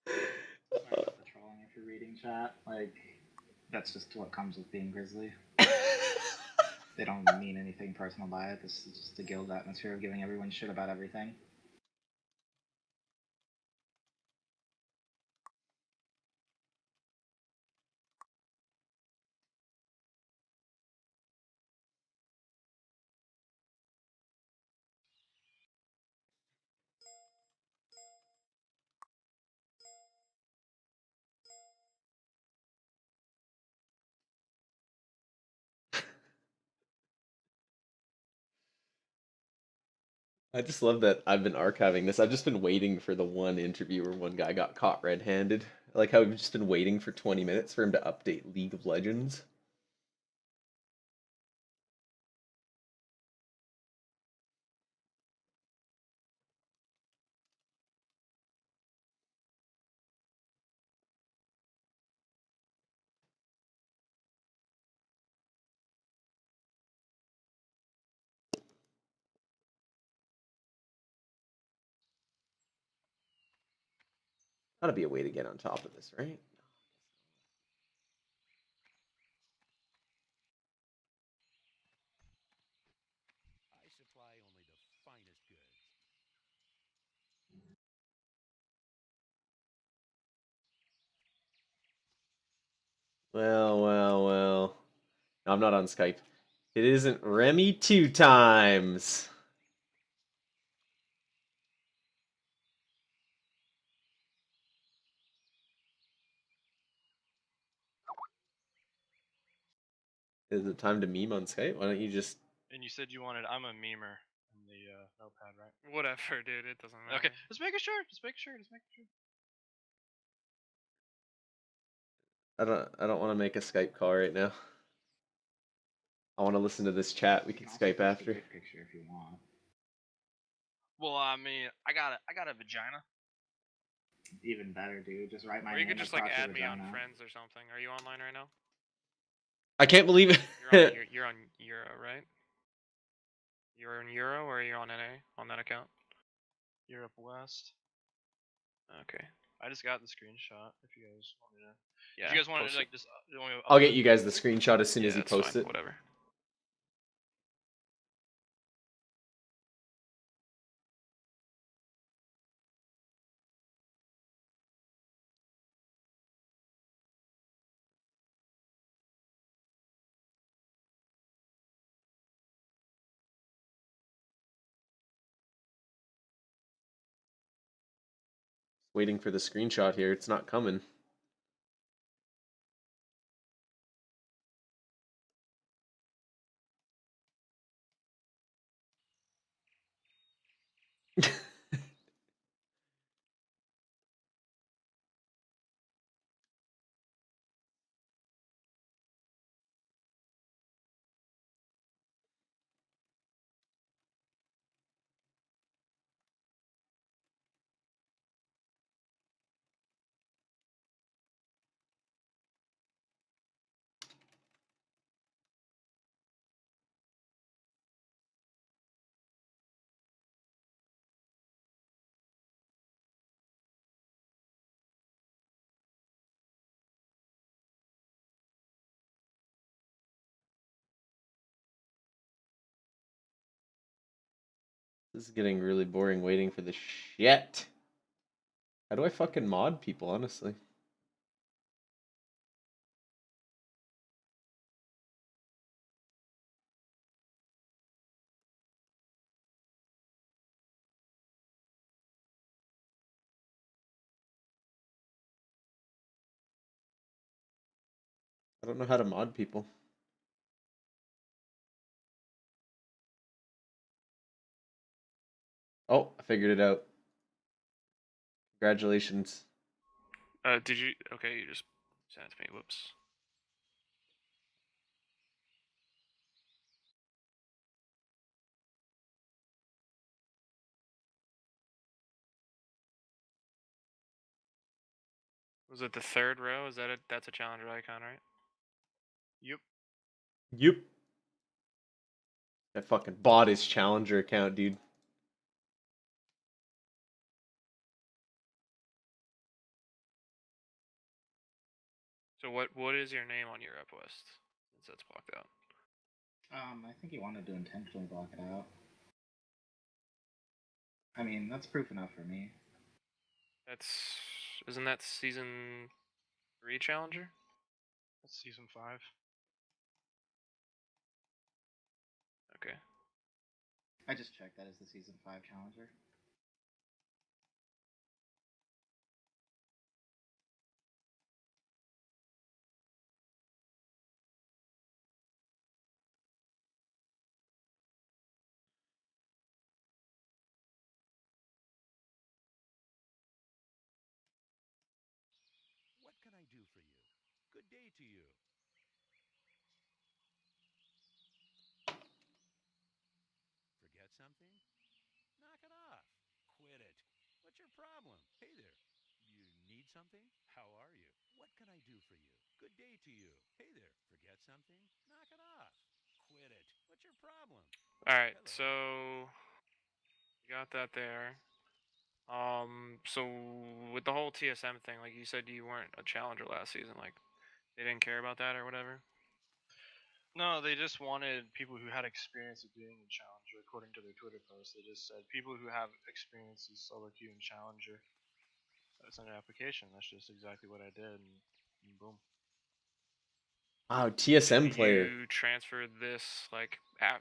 Sorry about the trolling if you're reading chat. Like, that's just what comes with being Grizzly. They don't mean anything personal by it. This is just the guild atmosphere of giving everyone shit about everything. I just love that I've been archiving this. I've just been waiting for the one interview where one guy got caught red-handed. I like how we've just been waiting for 20 minutes for him to update League of Legends. Gotta be a way to get on top of this, right? I supply only the finest goods. Well, well, well. No, I'm not on Skype. It isn't Remy 2 times. Is it time to meme on Skype? Why don't you just... And you said you wanted I'm a memer in the notepad, right? Whatever, dude. It doesn't matter. Okay, just making sure. Just making sure. Just making sure. I don't want to make a Skype call right now. I want to listen to this chat. We You can also Skype post a after. dick picture if you want. Well, I mean, I got a vagina. Even better, dude. Just write my Or you name could just like across your add me on vagina. friends or something. Are you online right now? I can't believe it. You're on Euro, right? You're on Euro or are you on NA on that account? Europe West. Okay. I just got the screenshot. If you guys want me to. Yeah. If you guys want post to it. like just. Want me to I'll get upload you it? guys the screenshot as soon as he that's posts fine. it. Whatever. Waiting for the screenshot here. It's not coming. This is getting really boring waiting for the shit. How do I fucking mod people, honestly? I don't know how to mod people. Oh, I figured it out. Congratulations. Did you? Okay, you just sent it to me. Whoops. Was it the third row? Is that that's a challenger icon, right? Yep. Yep. I fucking bought his challenger account, dude. So what is your name on your request? Since that's blocked out. I think he wanted to intentionally block it out. I mean, that's proof enough for me. Isn't that season 3 challenger? That's season 5. Okay. I just checked. That is the season 5 challenger. What can I do for you? Good day to you. Forget something? Knock it off. Quit it. What's your problem? Hey there. You need something? How are you? What can I do for you? Good day to you. Hey there. Forget something? Knock it off. Quit it. What's your problem? Alright, Hello. so you got that there. So with the whole TSM thing, like you said you weren't a challenger last season, like they didn't care about that or whatever? No, they just wanted people who had experience of being a challenger, according to their Twitter post. They just said people who have experience as solo queue and challenger. That's an application. That's just exactly what I did, and boom. Wow, TSM And player. you transferred this like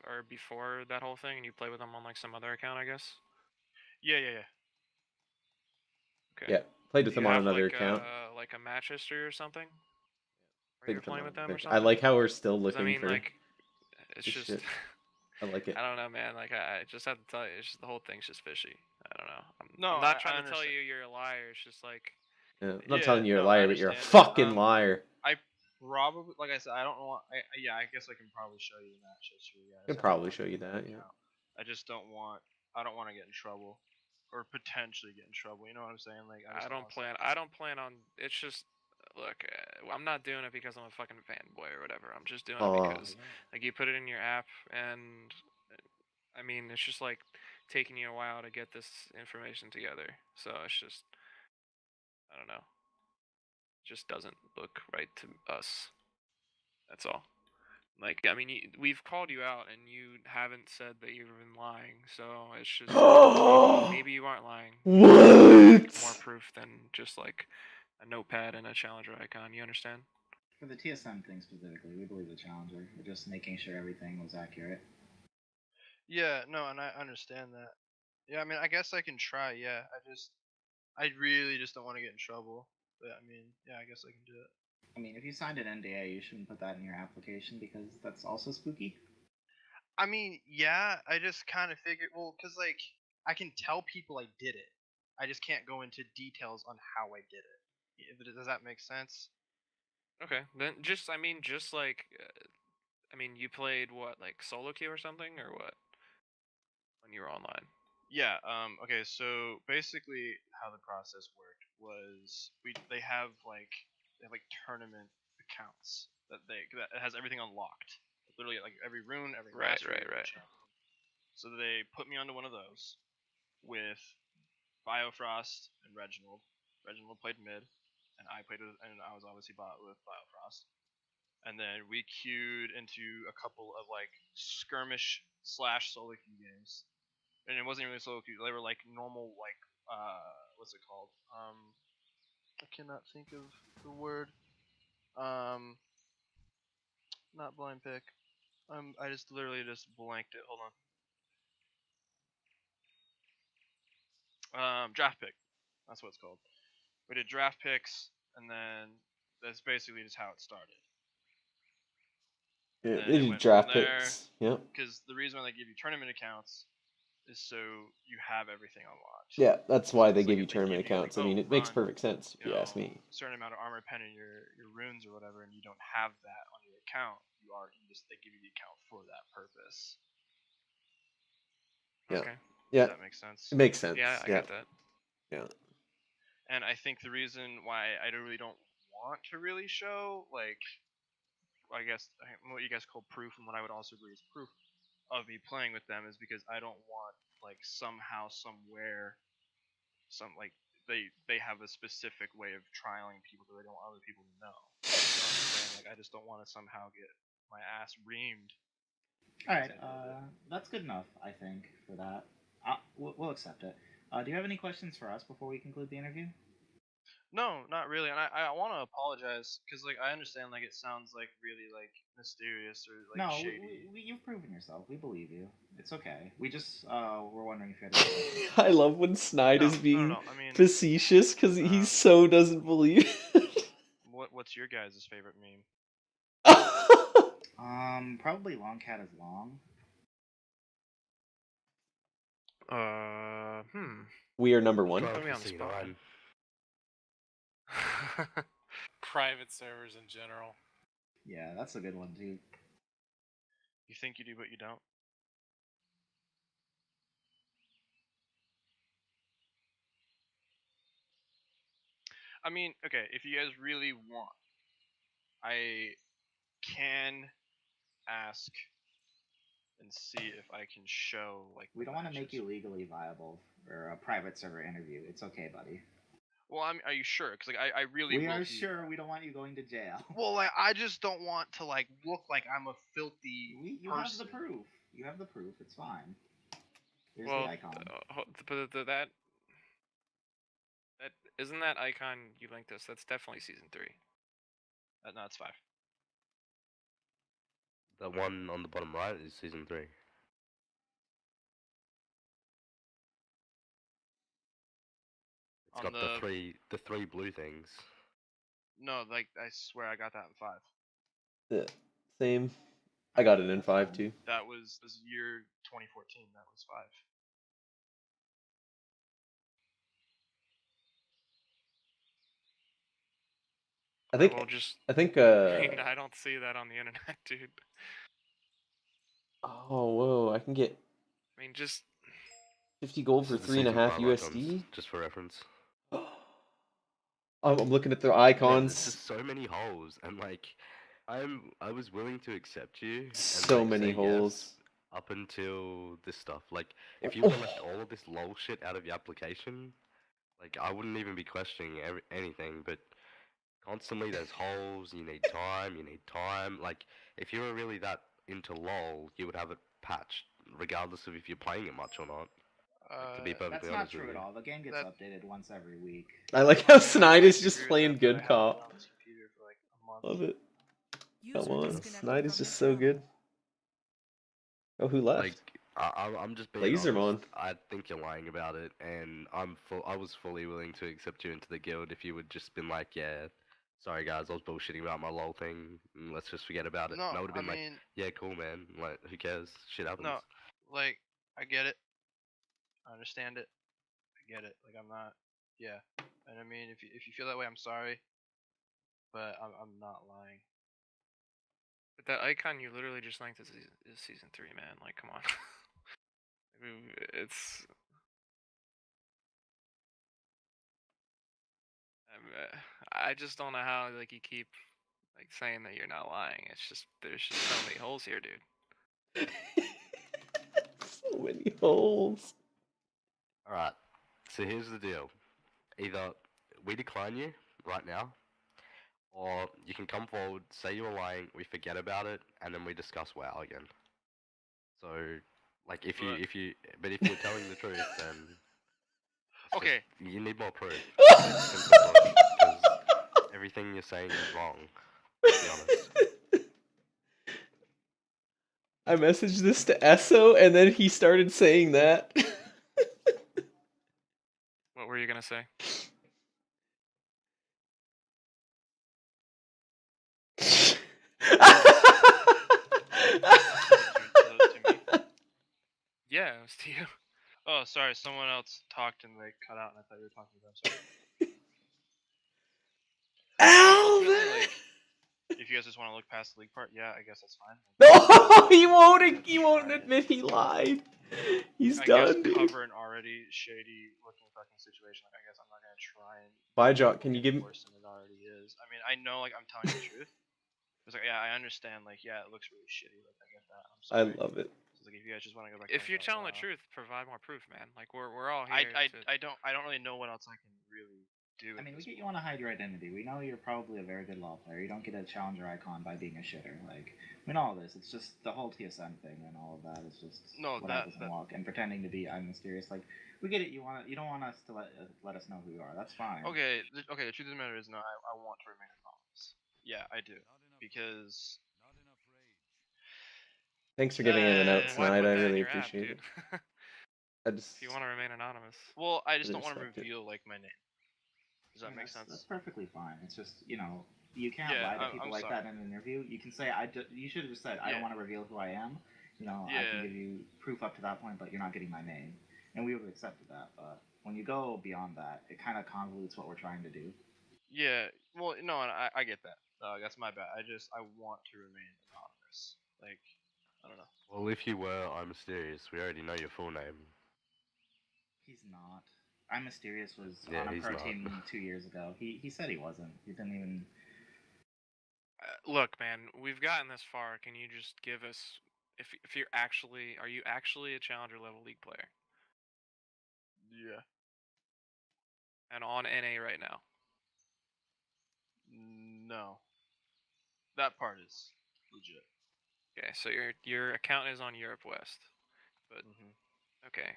or before that whole thing, and you play with them on like some other account, I guess. Yeah. Okay. Yeah, played with Do him you on have another like account. like a match history or something? Where Played you're with him playing on with them another or account. something? I like how we're still 'Cause, looking I mean, for like, it's this just shit. I like it. I don't know, man. Like, I just have to tell you, it's just the whole thing's just fishy. I don't know. No, I'm not I trying to tell understand. you you're a liar. It's just like, Yeah, I'm not Yeah, telling you you're a no, I liar, but you're a understand it. fucking liar. I probably, like I said, I don't know. Yeah, I guess I can probably show you the match history. Yeah, I can probably show you that. Yeah. I just don't want. I don't want to get in trouble, or potentially get in trouble. You know what I'm saying? Like I just don't want something. I don't plan on. It's just, look, I'm not doing it because I'm a fucking fanboy or whatever. I'm just doing it Oh, because, like, you put it in your app, and I mean, it's just like taking you a while to get this information together. So it's just, I don't know. It just doesn't look right to us. That's all. Like, I mean, we've called you out, and you haven't said that you've been lying. So it's just maybe you aren't lying. What? More proof than just like a notepad and a challenger icon. You understand? For the TSM thing specifically, we believe the challenger. We're just making sure everything was accurate. Yeah, no, and I understand that. Yeah, I mean, I guess I can try. Yeah, I really just don't want to get in trouble. But I mean, yeah, I guess I can do it. I mean, if you signed an NDA, you shouldn't put that in your application because that's also spooky. I mean, yeah, I just kind of figured, well, because, like, I can tell people I did it. I just can't go into details on how I did it. Does that make sense? Okay, then just I mean, just like I mean, you played what, like solo queue or something, or what when you were online? Yeah. Okay. So basically, how the process worked was they have like tournament accounts that has everything unlocked. Literally, like every rune, every Right, mastery, every right. champion. So they put me onto one of those with Biofrost and Reginald. Reginald played mid, and I was obviously bot with Biofrost. And then we queued into a couple of like skirmish slash solo queue games, and it wasn't really solo queue. They were like normal, like what's it called? I cannot think of the word. Um, not blind pick. I just literally just blanked it. Hold on. Draft pick. That's what it's called. We did draft picks, and then that's basically just how it started. Yeah, Then they it do went draft from there. picks. Yep. Because the reason why they give you tournament accounts is so you have everything unlocked. Yeah, that's why they It's give like you if they tournament give you, like, accounts. I mean, oh, it makes run, perfect sense if you ask me. a certain amount of armor pen in your runes or whatever, and you don't have that on your account, they give you the account for that purpose. Yeah. Okay. Yeah. Does that make sense? It makes sense. Yeah, I yeah. got that. Yeah. And I think the reason why I really don't want to really show, like, I guess what you guys call proof, and what I would also agree is proof of me playing with them, is because I don't want, like, somehow, somewhere, like, they have a specific way of trialing people that they don't want other people to know. You know what I'm saying? Like, I just don't want to somehow get my ass reamed. All right, that's good enough, I think, for that. We'll accept it. Do you have any questions for us before we conclude the interview? No, not really. And I want to apologize because, like, I understand, like, it sounds like really, like, mysterious or like No, shady. you've proven yourself. We believe you. It's okay. We just were wondering if you had any questions. I love when Snide is No, being no, I mean, facetious because he so doesn't believe. what's your guys' favorite meme? Probably Long Cat is Long. We are number one. Put me on the spot. Private servers in general. Yeah, that's a good one too. You think you do, but you don't. I mean, okay, if you guys really want, I can ask and see if I can show, like, We don't want to make you legally viable for a private server interview. It's okay, buddy. Well, are you sure? Because, like, I really We will are be- sure. We don't want you going to jail. Well, like, I just don't want to, like, look like I'm a filthy You person. have the proof. You have the proof. It's fine. Here's Well, the icon. but that isn't that icon you linked us? That's definitely season 3. No, it's 5. The one on the bottom right is season 3. It's On got the three blue things. No, like, I swear I got that in 5. Yeah, same. I got it in 5 too. That was year 2014. That was 5. I think. Well, just. I think. I mean, I don't see that on the internet, dude. Oh whoa! I can get. I mean, just 50 gold for This is the 3.5 season 5 USD. icons, just for reference. I'm looking at their Man, icons. there's just so many holes, and like, I was willing to accept you. And, So like, many say holes. yes up until this stuff. Like, if you would have left all of this lol shit out of your application, like, I wouldn't even be questioning anything. But constantly there's holes. You need time. You need time. Like, if you were really that into lol, you would have it patched, regardless of if you're playing it much or not. Like, to be perfectly That's not honest true with at you. all. The game gets updated once every week. I like how Snide is just playing good cop. Love it. Come on, Snide is just so good. Oh, who left? Like, I'm just being Lasermon. honest. I think you're lying about it, and I was fully willing to accept you into the guild if you would just been like, yeah, sorry guys, I was bullshitting about my lol thing. Let's just forget about it. No, and I would have been I like, mean, yeah, cool, man. Like, who cares? Shit happens. no, like, I get it. I understand it. I get it. Like, I'm not. Yeah, and I mean, if you feel that way, I'm sorry, but I'm not lying. but that icon you literally just linked is season 3, man. Like, come on. I mean, it's. I just don't know how like you keep like saying that you're not lying. It's just there's just so many holes here, dude. So many holes. Alright, so here's the deal. Either we decline you right now, or you can come forward, say you were lying, we forget about it, and then we discuss WoW again. So, like, if you were telling the truth, then Okay. you need more proof. Because everything you're saying is wrong. To be honest. I messaged this to Esso, and then he started saying that. What were you gonna say? Yeah, it was to you. Oh, sorry. Someone else talked and they cut out, and I thought you were talking to them. Sorry. Alvin! If you guys just want to look past the league part, yeah, I guess that's fine. No, he won't admit he lied. He's I done, guess dude. cover an already shady looking fucking situation. Like, I guess I'm not gonna try and Byjock, make can you it give me? worse than it already is. I mean, I know like I'm telling the truth. It's like, yeah, I understand. Like, yeah, it looks really shitty. Like, I get that. I'm I sorry. love it. So, like, if you guys just want to go back. If to you're like, telling the wow. truth, provide more proof, man. Like we're all I here. I don't really know what else I can really do. I mean, we get you want to hide your identity. We know you're probably a very good law player. You don't get a challenger icon by being a shitter. Like, we know all this. It's just the whole TSM thing and all of that is just No, what that- happens in walk and pretending to be I'm mysterious. Like, we get it. You don't want us to let us know who you are. That's fine. Okay, the truth of the matter is, no, I want to remain anonymous. Yeah, I do, because Thanks for giving in and out Why tonight. put I that in really your app, appreciate dude? it. I just If you want to remain anonymous. well, I just Really don't want to respect it. reveal like my name. Does that make sense? That's perfectly fine. It's just, you can't Yeah, lie to I'm people like sorry. that in an interview. You can say, you should have just said, I don't Yeah. want to reveal who I am. I can Yeah. give you proof up to that point, but you're not getting my name. And we would have accepted that. But when you go beyond that, it kind of convolutes what we're trying to do. Yeah, well, no, and I get that. That's my bad. I want to remain anonymous. Like, I don't know. Well, if you were I'm mysterious, we already know your full name. He's not. I'm Mysterious was Yeah, on a he's pro not. team 2 years ago. He said he wasn't. He didn't even. Look, man, we've gotten this far. Can you just give us if you're actually are you actually a challenger level league player Yeah. and on NA right now? No. That part is legit. Okay, so your account is on Europe West, but okay.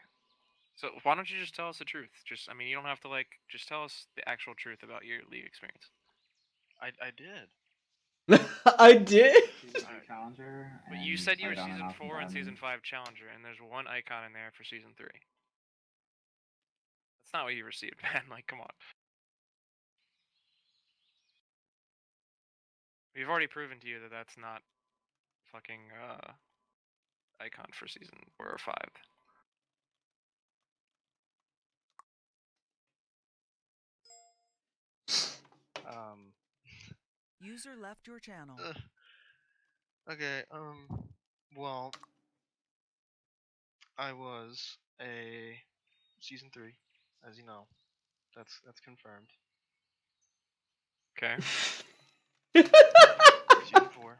So why don't you just tell us the truth? I mean, you don't have to just tell us the actual truth about your league experience. I did. I did. Season 3 Challenger. But you and said you were played on season off in 4 and season Diamond. 5 challenger, and there's one icon in there for season 3. That's not what you received, man. Like, come on. We've already proven to you that that's not fucking icon for season 4 or 5. User left your channel. Okay, well, I was a season 3, as you know. That's confirmed. Okay. Season 4,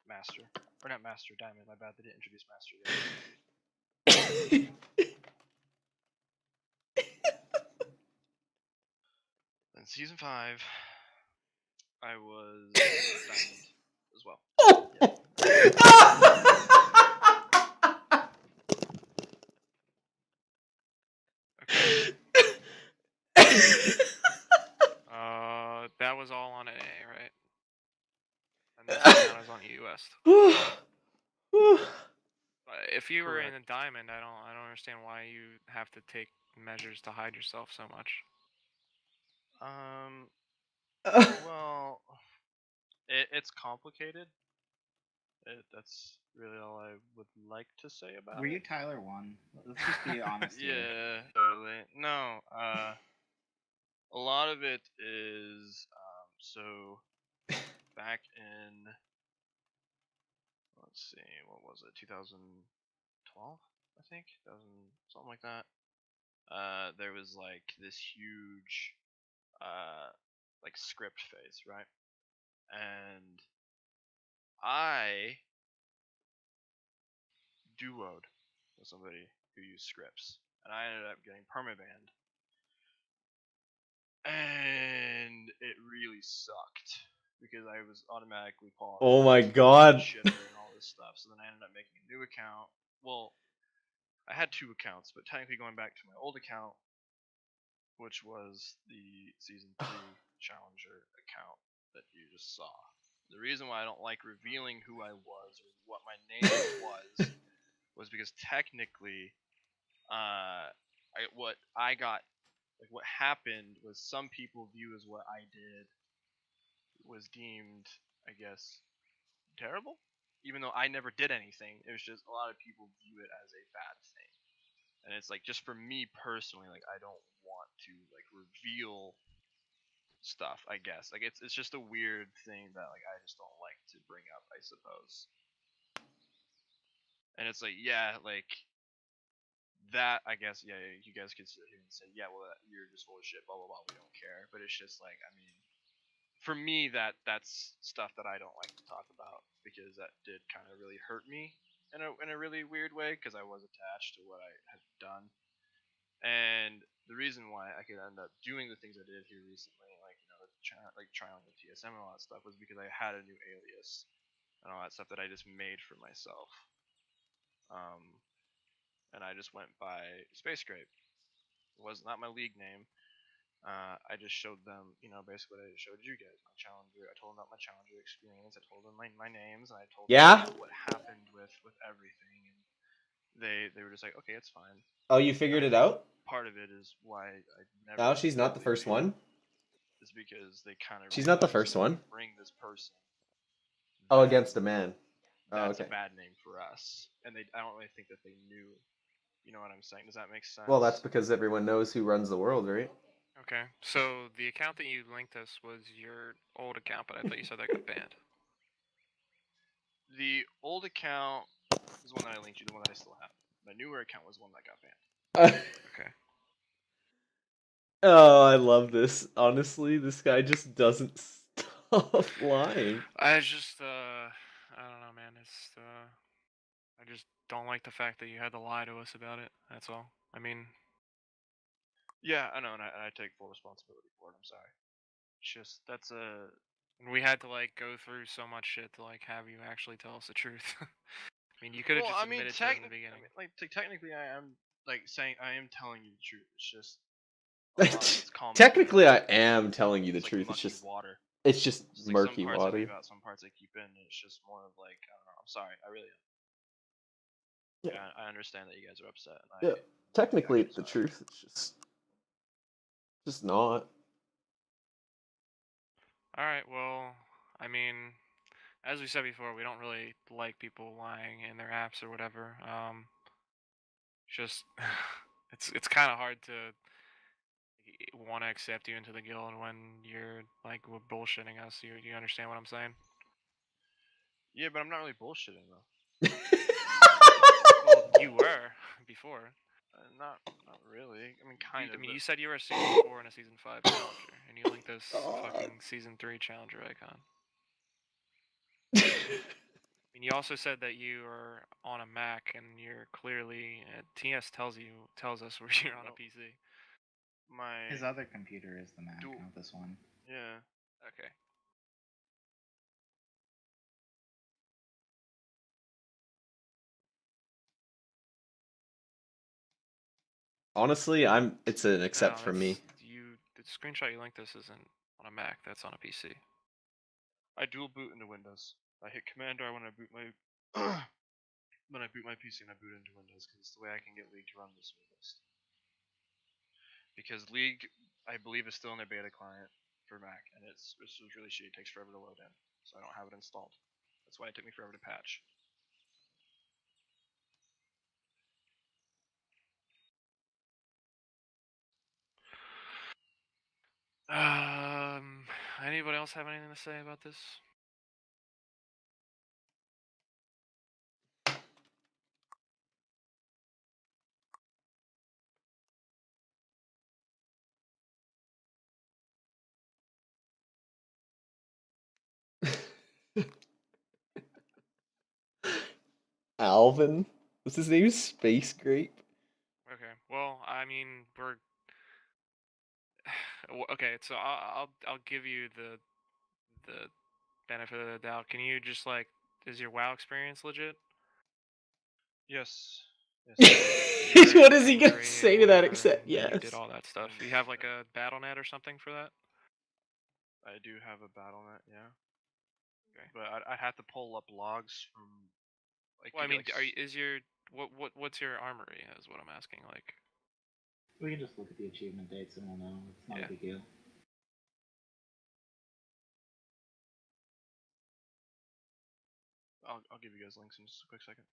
Master. Or not Master, Diamond, my bad, they didn't introduce Master yet. Then season 5, I was Diamond as well. That was all on NA, right? And this account is on EU West. If you were in a Diamond, I don't understand why you have to take measures to hide yourself so much. Well, it's complicated. That's really all I would like to say about Were it. you Tyler 1? Let's just be honest here. Yeah, totally. No, a lot of it is, so back in, let's see, what was it, 2012, I think, something like that. There was like this huge, like script phase, right? And I duoed with somebody who used scripts, and I ended up getting permabanned. And it really sucked because I was automatically qualified. Oh my god. Shitter and all this stuff. So then I ended up making a new account. Well, I had 2 accounts, but technically going back to my old account, which was the season 3 challenger account that you just saw. The reason why I don't like revealing who I was or what my name was because technically, what happened was some people view as what I did was deemed, I guess, terrible. Even though I never did anything, it was just a lot of people view it as a bad thing. And it's like, just for me personally, like I don't want to like reveal stuff, I guess. Like it's just a weird thing that like I just don't like to bring up, I suppose. And it's like, yeah, like that, I guess, yeah, you guys could sit here and say, yeah, well, you're just full of shit, blah blah blah. We don't care. But it's just like, I mean, for me, that's stuff that I don't like to talk about because that did kind of really hurt me in a really weird way because I was attached to what I had done. And the reason why I could end up doing the things I did here recently, like trying the TSM and all that stuff, was because I had a new alias and all that stuff that I just made for myself. And I just went by Space Grape. It was not my league name. I just showed them, basically what I showed you guys, my challenger. I told them about my challenger experience. I told them my names, and I told them what happened with everything. And they were just like, okay, it's fine. Oh, you figured it out? Part of it is why I never. No, she's not the first one. Is because they kind of. She's not the first one. Bring this person. Oh, against a man. That's a bad name for us, and I don't really think that they knew. You know what I'm saying? Does that make sense? Well, that's because everyone knows who runs the world, right? Okay, so the account that you linked us was your old account, but I thought you said that got banned. The old account is the one that I linked you, the one that I still have. My newer account was one that got banned. Okay. Oh, I love this. Honestly, this guy just doesn't stop lying. I don't know, man. I just don't like the fact that you had to lie to us about it. That's all. I mean. Yeah, I know, and I take full responsibility for it. I'm sorry. It's just we had to go through so much shit to have you actually tell us the truth. I mean, you could have just admitted to it in the beginning. Technically, I am saying I am telling you the truth. It's just technically, I am telling you the truth. It's just water. It's just some murky parts water. I leave out, some parts I keep in. It's just more of I don't know. I'm sorry. I really am. Yeah, I understand that you guys are upset. And technically, it's the truth. It's just not. All right. Well, I mean, as we said before, we don't really like people lying in their apps or whatever. Just it's kind of hard to want to accept you into the guild when you're bullshitting us. You understand what I'm saying? Yeah, but I'm not really bullshitting though. Well, you were before. Not really. I mean, kind of. I mean, you said you were a season 4 and a season 5 challenger, and you linked this fucking season 3 challenger icon. I mean, you also said that you are on a Mac, and you're clearly TS tells us where you're on a PC. His other computer is the Mac, not this one. Yeah. Okay. Honestly, it's an accept from me. The screenshot you linked this isn't on a Mac. That's on a PC. I dual boot into Windows. I hit Command R when I boot my when I boot my PC and I boot into Windows because it's the way I can get League to run the smoothest. Because League, I believe, is still in their beta client for Mac, and it's really shitty. It takes forever to load in, so I don't have it installed. That's why it took me forever to patch. Anybody else have anything to say about this? Alvin? What's his name? Space Grape? Okay. Well, I mean, we're okay. So I'll give you the benefit of the doubt. Can you just is your WoW experience legit? Yes. What is he gonna say to that except yes? You did all that stuff. You have a BattleNet or something for that? I do have a BattleNet, yeah. Okay. But I'd have to pull up logs from. Well, I mean, what's your armory? Is what I'm asking. We can just look at the achievement dates and we'll know. It's not a big deal. I'll give you guys links in just a quick second.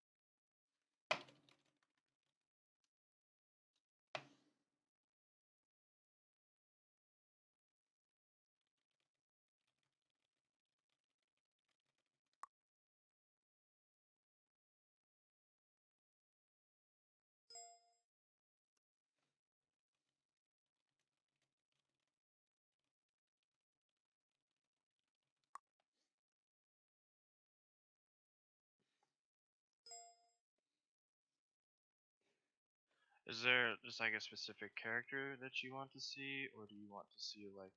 Is there just like a specific character that you want to see, or do you want to see like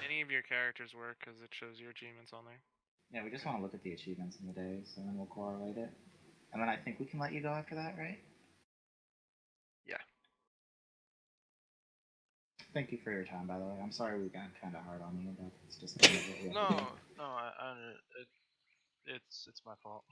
Any of your characters work because it shows your achievements on there. Yeah, we just want to look at the achievements in the days, and then we'll correlate it. And then I think we can let you go after that, right? Yeah. Thank you for your time, by the way. I'm sorry we got kind of hard on you, but it's just kind of what we have to do. no, it's my fault.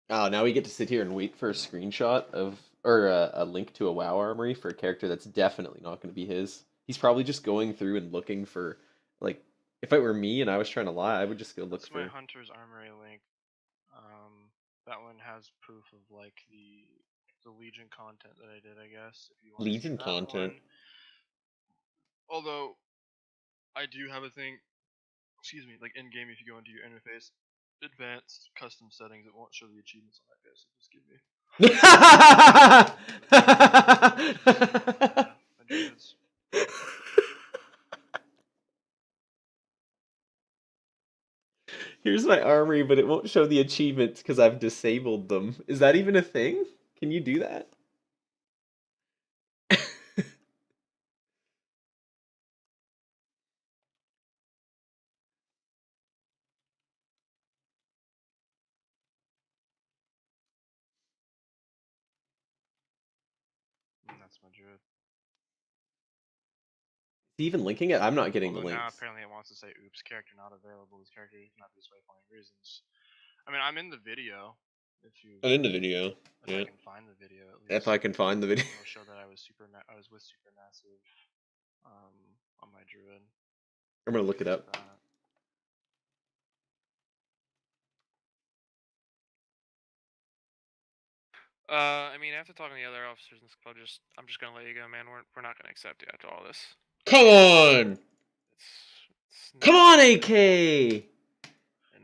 Oh, now we get to sit here and wait for a screenshot of or a link to a WoW armory for a character that's definitely not going to be his. He's probably just going through and looking for, like, if it were me and I was trying to lie, I would just go look That's for. my Hunter's Armory link. That one has proof of like the Legion content that I did, I guess. If you want Legion to see that content. one. Although I do have a thing. Excuse me. Like in game, if you go into your interface, advanced custom settings, it won't show the achievements on that guy. So just give me. My dudes. Here's my armory, but it won't show the achievements because I've disabled them. Is that even a thing? Can you do that? That's my druid. Is he even linking it? I'm not getting Although the now links. apparently it wants to say, "Oops, character not available. This character cannot be displayed for any reasons." I mean, I'm in the video. If you. I'm in the video. If Yeah. I can find the video at least. If I can find the video. It'll show that I was I was with Supermassive, on my druid. I'm gonna look it up. I mean, after talking to the other officers in Skull, I'm just gonna let you go, man. We're not gonna accept you after all this. Come on! Come on, AK!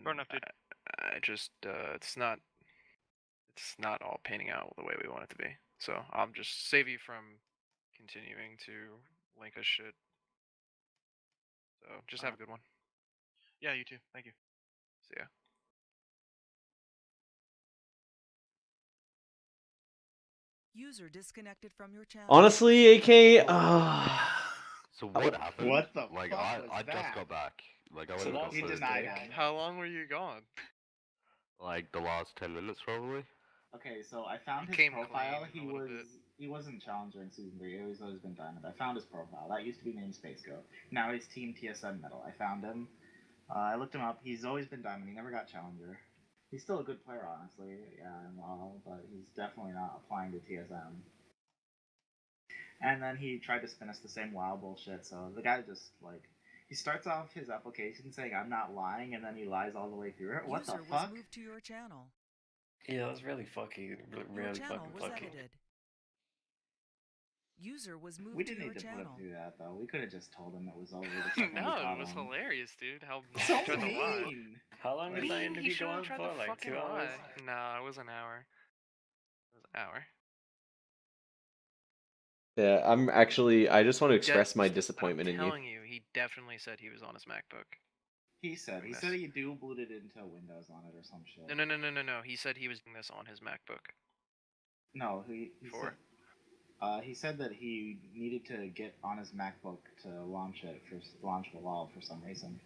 Fair enough, dude. I just, it's not all painting out the way we want it to be. So I'll just save you from continuing to link us shit. So just have a good one. Yeah, you too. Thank you. See ya. User disconnected from your channel. Honestly, AK, So what happened? What the like fuck I was just that? got back. Like I went So and got that's He food. denied it. How long were you gone? Like the last 10 minutes probably. Okay, so I found You his came profile. clean a little bit. He wasn't Challenger in Season 3. He's always been Diamond. I found his profile. That used to be named Space Goat. Now he's Team TSM Metal. I found him. I looked him up. He's always been Diamond. He never got Challenger. He's still a good player, honestly. Yeah, and all, but he's definitely not applying to TSM. And then he tried to spin us the same WoW bullshit. So the guy just like he starts off his application saying I'm not lying, and then he lies all the way through it. What User the fuck? was moved to your channel. Yeah, that's really fucking, Your really channel fucking was fucking. edited. User was moved We to didn't your need to put him channel. through that though. We could have just told him it was over. The second we No, caught it was him. hilarious, dude. How So he tried to lie. mean. How long Like, did that He interview go shouldn't on tried for? to Like fucking 2 hours? lie. No, it was an hour. It was an hour. yeah, I just want to express my I'm disappointment in you. telling you, he definitely said he was on his MacBook. He said he dual booted into Windows on it or some shit. No. He said he was doing this on his MacBook. No, he Before. He said that he needed to get on his MacBook to launch Valve for some reason.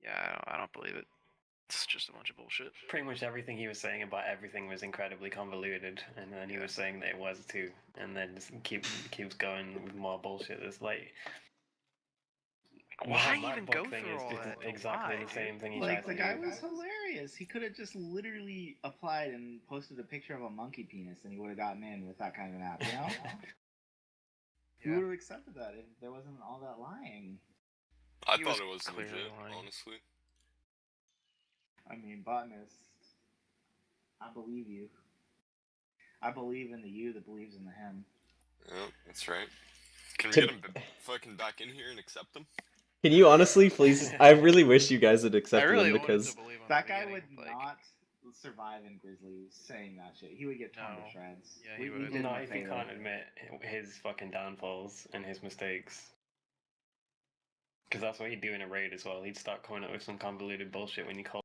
Yeah, I don't believe it. It's just a bunch of bullshit. Pretty much everything he was saying about everything was incredibly convoluted, and then he was saying that it was too, and then just keeps going with more bullshit. It's like, Why the whole even MacBook go thing through is all just that? exactly Why, the same thing he Like, tried the to guy do. was hilarious. He could have just literally applied and posted a picture of a monkey penis, and he would have gotten in with that kind of an app, you know? He would have accepted that if there wasn't all that lying. I He thought was it was clearly legit, lying. honestly. I mean, botanist, I believe you. I believe in the you that believes in the him. Yeah, that's right. Can we Can- get him fucking back in here and accept him? Can you honestly, please? I really wish you guys had I accepted really him wanted because to believe him That at the guy beginning, would like, not survive in Grizzly saying that shit. He would get torn No. to shreds. Yeah, he We would. did him Not a if he favor. can't admit his fucking downfalls and his mistakes. Because that's what he'd do in a raid as well. He'd start coming up with some convoluted bullshit when you call